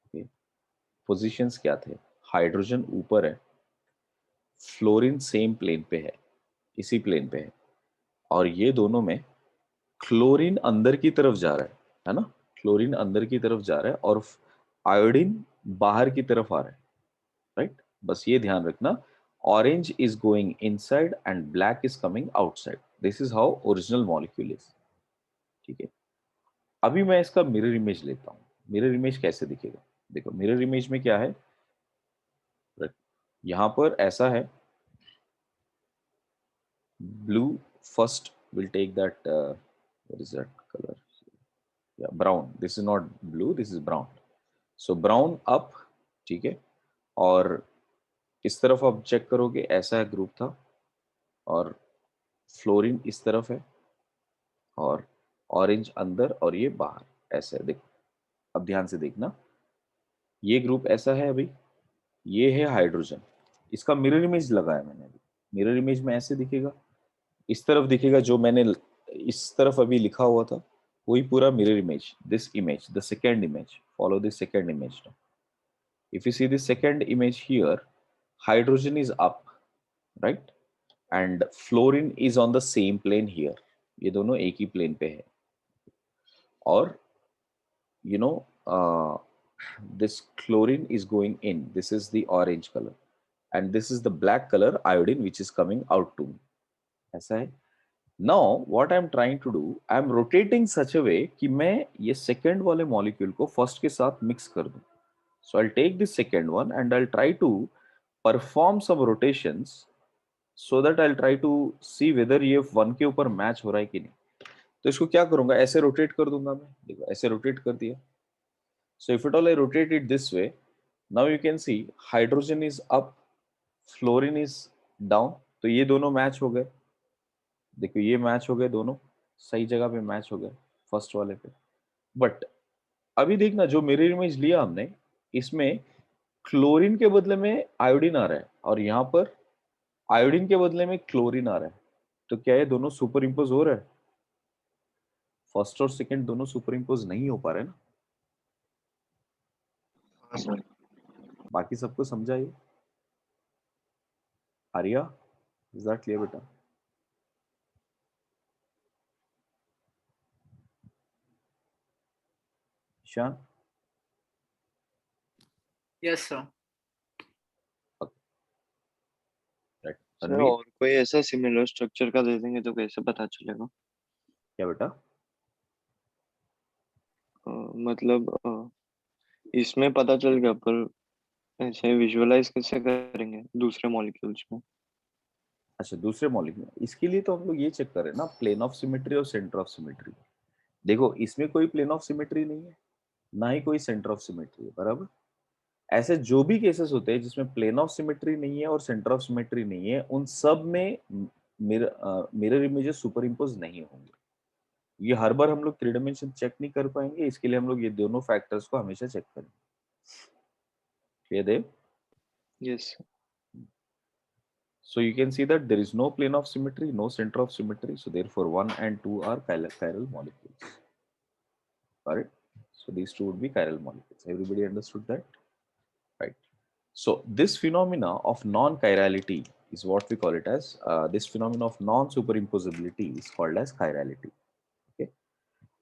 ओके, पोजीशंस क्या थे? हाइड्रोजन ऊपर है, फ्लोरीन सेम प्लेन पे है, इसी प्लेन पे है, और ये दोनों में क्लोरीन अंदर की तरफ जा रहा है ना, क्लोरीन अंदर की तरफ जा रहा है और आयोडीन बाहर की तरफ आ रहा है, राइट. बस ये ध्यान रखना, orange is going inside and black is coming outside. This is how original molecule is. ठीक है, अभी मैं इसका मिरर इमेज लेता हूँ. मिरर इमेज कैसे दिखेगा? देखो मिरर इमेज में क्या है, यहां पर ऐसा है, blue first will take that what is that color, या brown, this is not blue, this is brown, so brown up, ठीक है। और इस तरफ आप चेक करोगे ऐसा ग्रुप था, और फ्लोरीन इस तरफ है, और ऑरेंज अंदर और ये बाहर, ऐसा है। देखो अब ध्यान से देखना, ये ग्रुप ऐसा है अभी, ये है हाइड्रोजन, इसका मिरर इमेज लगाया मैंने अभी। मिरर इमेज में ऐसे दिखेगा, इस तरफ दिखेगा, जो मैंने इस तरफ अभी लिखा हुआ था वही पूरा mirror image, this image, the second image, follow this second image now. If you see the second image here, hydrogen is up, right, and fluorine is on the same plane here. ये दोनों एक ही plane पे है, और you know this chlorine is going in, this is the orange color, and this is the black color iodine which is coming out to me, ऐसा है। Now what I'm trying to do, I'm rotating such a way कि मैं ये second वाले molecule को first के साथ mix कर दूं। So I'll take this second one and I'll try to perform some rotations so that I'll try to see whether ये one के ऊपर match हो रहा है कि नहीं। तो इसको क्या करूंगा, ऐसे rotate कर दूंगा मैं, देखो ऐसे rotate कर दिया। So if at all I rotate it this way, now you can see hydrogen is up, fluorine is down, तो ये दोनों मैच हो गए। देखो ये मैच हो गए, दोनों सही जगह पे मैच हो गए फर्स्ट वाले पे। बट अभी देखना, जो मिरर इमेज लिया हमने, इसमें क्लोरीन के बदले में आयोडीन आ रहा है, और यहाँ पर आयोडीन के बदले में क्लोरीन आ रहा है। तो क्या ये दोनों सुपर इम्पोज हो रहा है? फर्स्ट और सेकंड दोनों सुपर इम्पोज नहीं हो पा रहे ना। हाँ सर। बाकी सबको समझाइए। आर्या, इज दैट क्लियर बेटा? Ishan? Yes, sir. Right. Sir Ranveer, और कोई ऐसा सिमिलर स्ट्रक्चर का दे देंगे तो कैसे पता चलेगा? क्या बेटा? मतलब इसमें पता चल गया, पर ऐसे विजुअलाइज कैसे करेंगे दूसरे मॉलिक्यूल्स में? अच्छा, दूसरे मॉलिक्यूल, इसके लिए तो हम लोग ये चेक करें ना, प्लेन ऑफ सिमेट्री और सेंटर ऑफ सिमेट्री। देखो इसमें कोई प्लेन ऑफ सिमेट्री नहीं है, ना ही कोई सेंटर ऑफ सिमेट्री है, बराबर। ऐसे जो भी केसेस होते हैं जिसमें प्लेन ऑफ सिमेट्री नहीं है और सेंटर ऑफ सिमेट्री नहीं है, उन सब में मिरर इमेजेस सुपर इम्पोज नहीं होंगे। ये हर बार हम लोग थ्री डायमेंशन चेक नहीं कर पाएंगे, इसके लिए हम लोग ये दोनों फैक्टर्स को हमेशा चेक करेंगे। Clear Dev? Yes. So you can see that there is no plane of symmetry, no center of symmetry. So therefore 1 and 2 are chiral molecules. Got it? So these two would be chiral molecules. Everybody understood that? Right. So this phenomena of non-chirality is what we call it as, this phenomena of non-superimposability is called as chirality. Okay.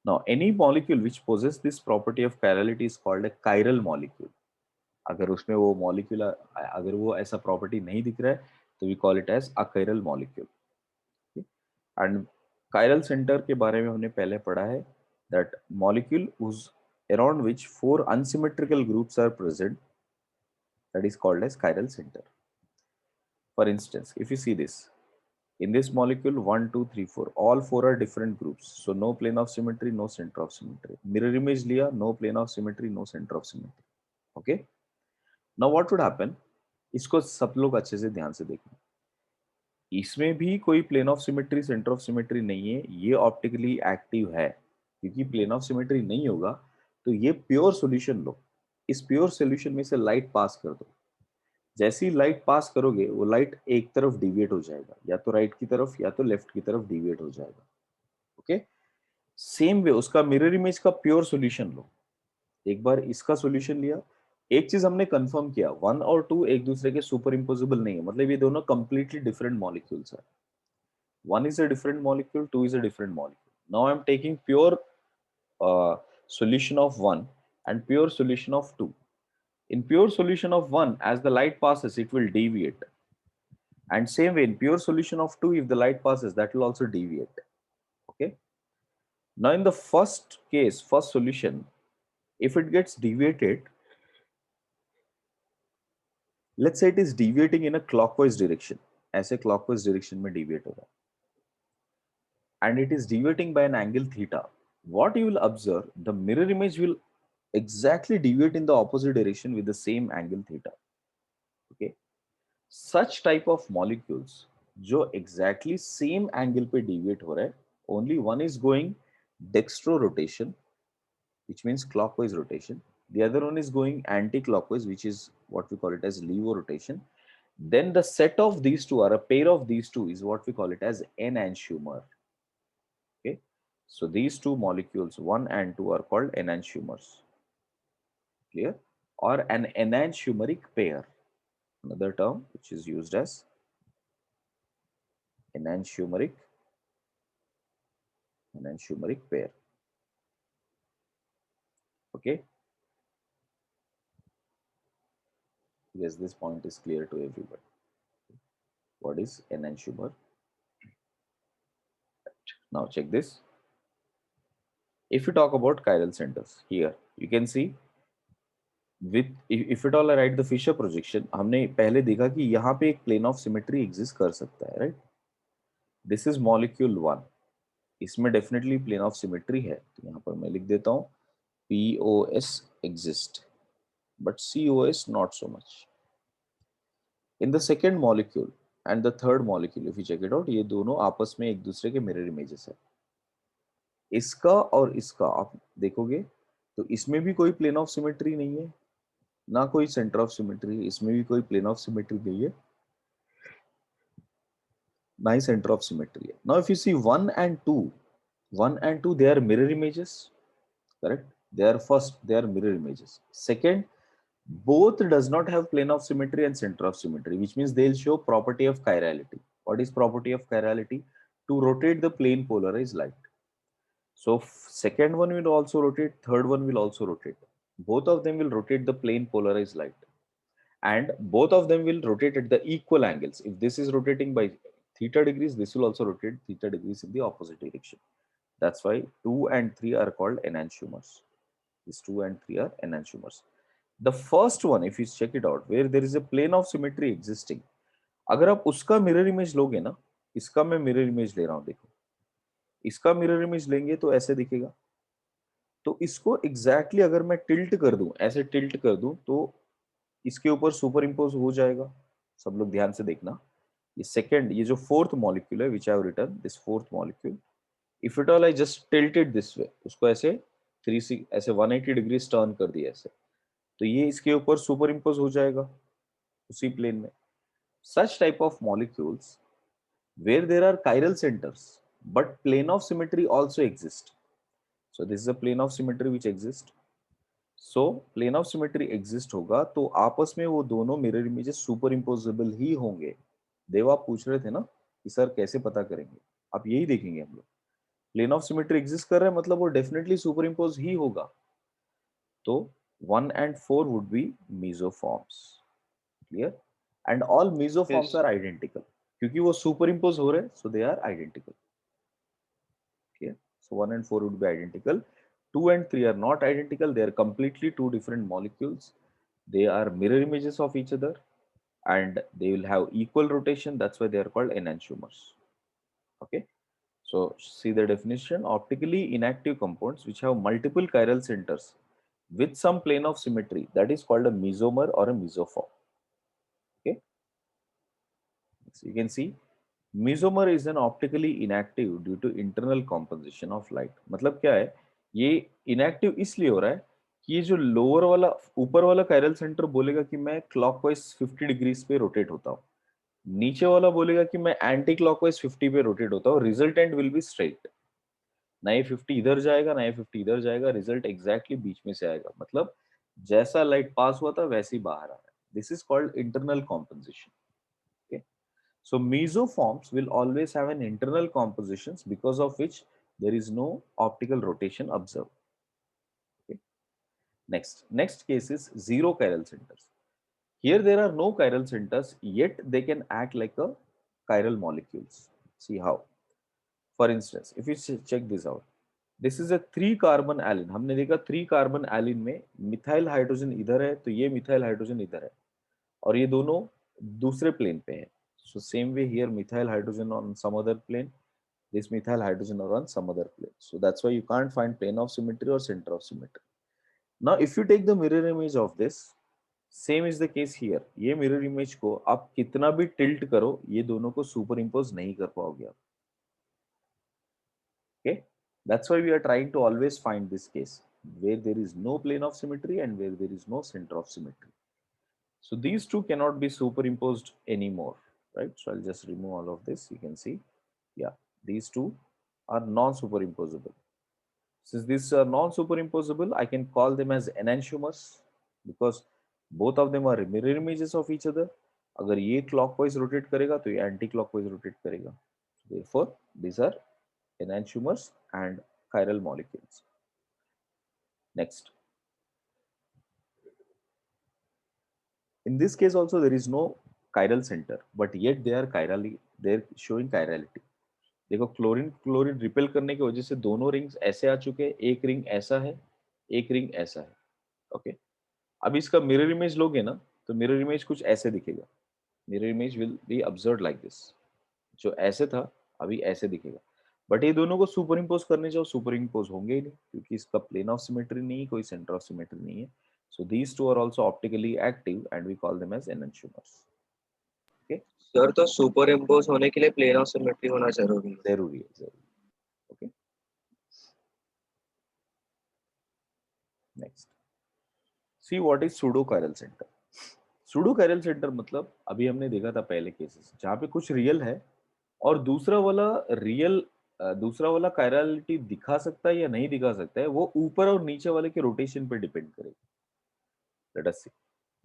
Now any molecule which possesses this property of chirality is called a chiral molecule. अगर उसमें वो molecule, अगर वो ऐसा property नहीं दिख रहा है, तो we call it as achiral molecule. And chiral centre के बारे में हमने पहले पढ़ा है, that molecule around which 4 unsymmetrical groups are present, that is called as chiral center. For instance, if you see this, in this molecule 1 2 3 4, all 4 are different groups, so no plane of symmetry, no center of symmetry. Mirror image liya, no plane of symmetry, no center of symmetry. Okay, now what would happen, इसको सब लोग अच्छे से ध्यान से देखना, इसमें भी कोई plane of symmetry, centre of symmetry नहीं है, ये ऑप्टिकली एक्टिव है। क्योंकि प्लेन ऑफ सिमेट्री नहीं होगा तो ये प्योर सॉल्यूशन लो, इस प्योर सॉल्यूशन में से लाइट पास कर दो, जैसे ही लाइट पास करोगे वो लाइट एक तरफ डिविएट हो जाएगा, या तो राइट की तरफ या तो लेफ्ट की तरफ डिविएट हो जाएगा। ओके, सेम वे उसका मिरर इमेज का प्योर सॉल्यूशन लो। एक बार इसका सॉल्यूशन लिया, एक चीज हमने कंफर्म किया, 1 और 2 एक दूसरे के सुपर इम्पोजिबल नहीं है, मतलब ये दोनों कंप्लीटली डिफरेंट मॉलिक्यूल्स है। 1 is a different molecule, 2 is a different molecule. Now I'm taking pure solution of 1 and pure solution of 2. In pure solution of 1, as the light passes, it will deviate. And same way, in pure solution of 2, if the light passes, that will also deviate. Okay. Now in the first case, first solution, if it gets deviated, let's say it is deviating in a clockwise direction, ऐसे clockwise direction में deviate हो रहा है, and it is deviating by an angle theta. what you will observe, the mirror image will exactly deviate in the opposite direction with the same angle theta. Okay, such type of molecules जो exactly same angle पे deviate हो रहा है, only one is going dextro rotation, which means clockwise rotation. The other one is going anti-clockwise, which is what we call it as levo rotation. Then the set of these two, or a pair of these two, is what we call it as enantiomer. Okay, so these two molecules, 1 and 2, are called enantiomers. Clear? Or an enantiomeric pair, another term which is used as enantiomeric pair. Okay, yes, this point is clear to everybody. What is enantiomer? Now check this. If you talk about chiral centers, here you can see with, if at all I write the Fisher projection, हमने पहले देखा कि यहाँ पे एक plane of symmetry exist कर सकता है, right? This is molecule 1. इसमें definitely plane of symmetry है, तो यहाँ पर मैं लिख देता हूँ POS exist, but COS not so much. In the second molecule and the third molecule, if you check it out, ये दोनों आपस में एक दूसरे के mirror images है. इसका और इसका आप देखोगे तो इसमें भी कोई प्लेन ऑफ सिमेट्री नहीं है, ना कोई सेंटर ऑफ सिमेट्री, इसमें भी कोई प्लेन ऑफ सिमेट्री नहीं है, ना ही सेंटर ऑफ सिमेट्री है. Now if you see 1 and 2 they are mirror images, correct? They are mirror images. Second, both does not have plane of symmetry and center of symmetry, which means they'll show property of chirality. What is property of chirality? To rotate the plane polarized light. So second one will also rotate, third one will also rotate. Both of them will rotate the plane polarized light, and both of them will rotate at the equal angles. If this is rotating by theta degrees, this will also rotate theta degrees in the opposite direction. That's why 2 and 3 are called enantiomers. These 2 and 3 are enantiomers. The first one, if you check it out, where there is a plane of symmetry existing, अगर आप उसका mirror image लोगे ना, इसका मैं mirror image ले रहा हूं, देखो इसका मिरर इमेज लेंगे तो ऐसे दिखेगा. तो इसको एग्जैक्टली अगर मैं टिल्ट कर दूं, ऐसे टिल्ट कर दूं, तो इसके ऊपर सुपर इम्पोज हो जाएगा. सब लोग ध्यान से देखना. ये सेकंड, ये जो फोर्थ मॉलिक्यूल है which I have written, this fourth molecule, if it all I just tilted this way, उसको ऐसे 360 ऐसे 180 डिग्री टर्न कर दिया ऐसे, तो ये इसके ऊपर सुपर इम्पोज हो जाएगा उसी प्लेन में. सच type of molecules where there are chiral centers but plane of symmetry also exist. So this is a plane of symmetry which exists. So plane of symmetry exist होगा तो आपस में वो दोनों mirror images superimposable ही होंगे. देव आप पूछ रहे थे ना कि सर कैसे पता करेंगे, आप यही देखेंगे हम लोग. प्लेन ऑफ सिमेट्री एग्जिस्ट कर रहा है मतलब वो डेफिनेटली सुपरिम्पोज ही होगा. तो 1 and 4 would be mesoforms. Clear? And all mesoforms Yes. are identical. क्योंकि वो सुपर इम्पोज हो रहे हैं, so they are identical. Okay, so 1 and 4 would be identical. 2 and 3 are not identical. They are completely two different molecules. They are mirror images of each other, and they will have equal rotation. That's why they are called enantiomers. Okay, so see the definition: optically inactive compounds which have multiple chiral centers with some plane of symmetry, that is called a mesomer or a mesoform. Okay, so you can see mesomer is an optically inactive due to internal composition of light. मतलब क्या है, ये inactive इसलिए हो रहा है कि ये जो लोअर वाला, ऊपर वाला कायरल सेंटर बोलेगा कि मैं क्लॉकवाइज 50 डिग्रीज पे रोटेट होता हूँ, नीचे वाला बोलेगा कि मैं एंटी क्लॉकवाइज 50 पे रोटेट होता हूँ. Resultant will be straight. ना ये 50 इधर जाएगा ना ये 50 इधर जाएगा, रिजल्ट एग्जैक्टली बीच में से आएगा. मतलब जैसा लाइट पास हुआ था वैसे ही बाहर आ रहा है. This is called internal composition. So mesoforms will always have an internal compositions because of which there is no optical rotation observed. Okay. Next case is zero chiral centers. Here there are no chiral centers, yet they can act like a chiral molecules. See how? For instance, if you check this out, this is a 3 carbon allene. हमने देखा 3 carbon allene में methyl hydrogen इधर है, तो ये methyl hydrogen इधर है, और ये दोनों दूसरे प्लेन पे है. So same way here, methyl hydrogen on some other plane, This methyl hydrogen are on some other plane. So that's why you can't find plane of symmetry or center of symmetry. Now if you take the mirror image of this, same is the case here. ये mirror image को आप कितना भी tilt करो, ये दोनों को super impose नहीं कर पाओगे आप. Okay, that's why we are trying to always find this case where there is no plane of symmetry and where there is no center of symmetry. So these two cannot be superimposed anymore, right? So I'll just remove all of this. You can see, yeah, these two are non-superimposable. Since these are non-superimposable, I can call them as enantiomers because both of them are mirror images of each other. अगर ये clockwise rotate करेगा तो ये anti-clockwise rotate करेगा. Therefore, these are enantiomers and chiral molecules. Next. In this case also there is no chiral center, but yet they are chirally, they're showing chirality. देखो chlorine chlorine repel करने की वजह से दोनों रिंग्स ऐसे आ चुके हैं, एक रिंग ऐसा है, एक रिंग ऐसा है. ओके, अब इसका मिरर इमेज लोगे ना तो मिरर इमेज कुछ ऐसे दिखेगा. Mirror image will be observed like this. जो ऐसे था अभी ऐसे दिखेगा, बट ये दोनों को सुपर इम्पोज करने जाओ सुपर इम्पोज होंगे ही नहीं क्योंकि इसका प्लेन ऑफ सिमेट्री नहीं है, कोई सेंटर ऑफ सिमेट्री नहीं है. So these two are also optically active and we call them as enantiomers. Okay, sir तो सुपर इम्पोज होने के लिए प्लेन ऑफ सिमेट्री होना जरूरी है. जरूरी है, जरूरी. Okay, next, see what is pseudo chiral center. Pseudo chiral center मतलब अभी हमने देखा था पहले केसेस जहाँ पे कुछ रियल है और दूसरा वाला रियल, दूसरा वाला कायरलिटी दिखा सकता है या नहीं दिखा सकता है, वो ऊपर और नीचे वाले के रोटेशन पे डिपेंड करेगा. Let us see.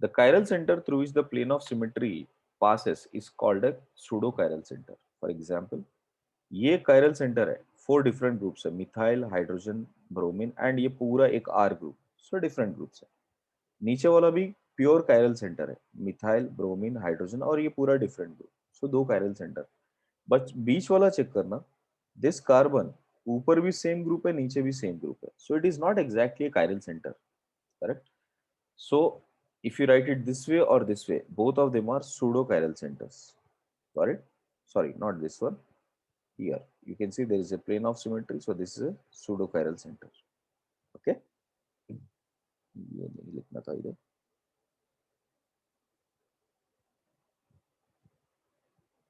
The chiral center through which the plane of symmetry passes is called a pseudo chiral center. For example, ये chiral center है, 4 different groups है, मिथाइल, हाइड्रोजन, ब्रोमीन एंड ये पूरा एक R group. So different groups है. नीचे वाला भी प्योर chiral center है, मिथाइल, ब्रोमीन, हाइड्रोजन और ये पूरा different group. So 2 chiral center. But बीच वाला चेक करना, दिस कार्बन ऊपर भी सेम ग्रुप है, नीचे भी सेम ग्रुप है. So it is not exactly chiral center. Correct? So if you write it this way or this way, both of them are pseudo chiral centers. Got it? Sorry, not this one. Here you can see there is a plane of symmetry, so this is a pseudo chiral center. Okay, ये नहीं लिखना था इधर.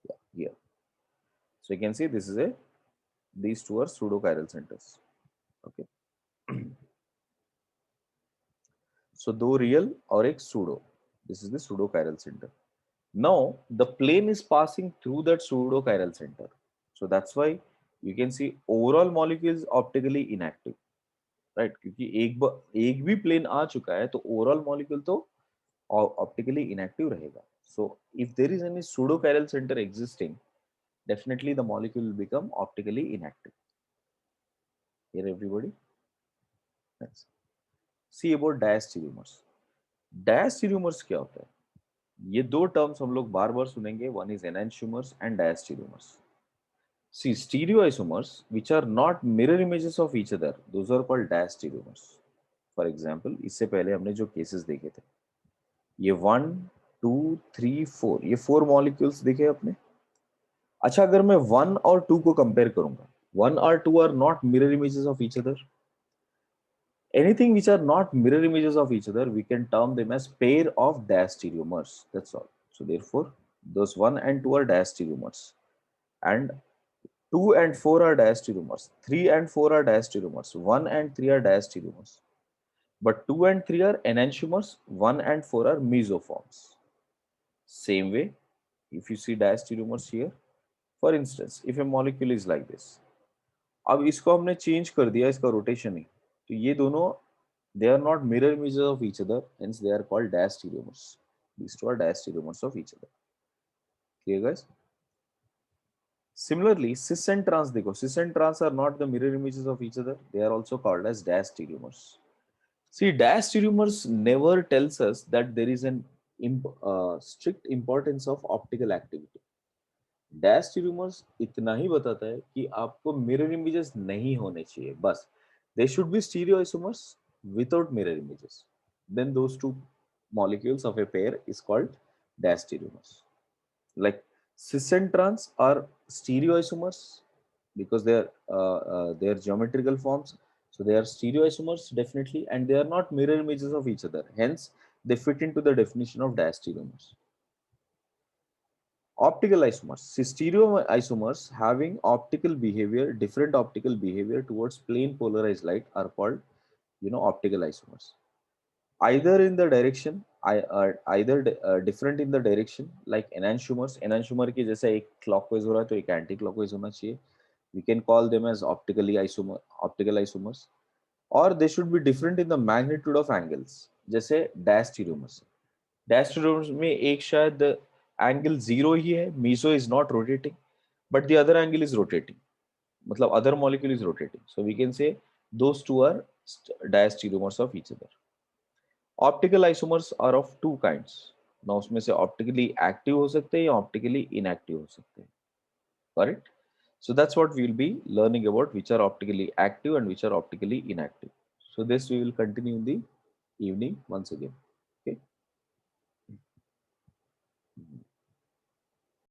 Yeah, here. So you can see this is a, these two are pseudo chiral centers. Okay. So दो real और एक pseudo. This is the pseudo chiral center. Now the plane is passing through that pseudo chiral center. So that's why you can see overall molecule is optically inactive, right? क्योंकि एक भी plane आ चुका है तो overall molecule तो optically inactive रहेगा. So if there is any pseudo chiral center existing, definitely the molecule will become optically inactive. Here everybody. Next. See about diastereomers. Diastereomers क्या होता है? ये दो टर्म्स हम लोग बार बार सुनेंगे. One is enantiomers and diastereomers. See stereoisomers which are not mirror images of each other, those are called diastereomers. For example, इससे पहले हमने जो केसेस देखे थे, ये 1 2 3 4, ये 4 मॉलिक्यूल्स देखे आपने. अच्छा, अगर मैं 1 और 2 को कंपेयर करूंगा, 1 और 2 are not mirror images of each other. Anything which are not mirror images of each other, we can term them as pair of diastereomers. That's all. So therefore, those 1 and 2 are diastereomers, and 2 and 4 are diastereomers. 3 and 4 are diastereomers. 1 and 3 are diastereomers. But 2 and 3 are enantiomers. 1 and 4 are mesoforms. Same way, if you see diastereomers here, for instance, if a molecule is like this, अब इसको हमने change कर दिया, इसका rotation ही, तो ये दोनों they are not mirror images of each other, hence they are called diastereomers. These two are diastereomers of each other. Clear, guys? Similarly, cis and trans, देखो, cis and trans are not the mirror images of each other. They are also called as diastereomers. See, diastereomers never tells us that there is an strict importance of optical activity. Diastereomers इतना ही बताता है कि आपको mirror images नहीं होने चाहिए, बस. They should be stereoisomers without mirror images. Then those two molecules of a pair is called diastereomers. Like cis and trans are stereoisomers because they are geometrical forms. So they are stereoisomers definitely, and they are not mirror images of each other. Hence, they fit into the definition of diastereomers. Optical isomers. See, stereoisomers having optical behavior, different optical behavior towards plane polarized light are called, optical isomers. Either in the direction, different in the direction, like enantiomers. Enantiomer की जैसे एक clockwise हो रहा है तो एक anti clockwise होना चाहिए. We can call them as optical isomers. Or they should be different in the magnitude of angles. जैसे diastereomers. Diastereomers में एक शायद angle 0 ही है, meso is not rotating, but the other angle is rotating. मतलब other molecule is rotating. So we can say those two are diastereomers of each other. Optical isomers are of two kinds. ना उसमें से optically active हो सकते हैं या optically inactive हो सकते हैं. Correct. So that's what we will be learning about, which are optically active and which are optically inactive. So this we will continue in the evening once again.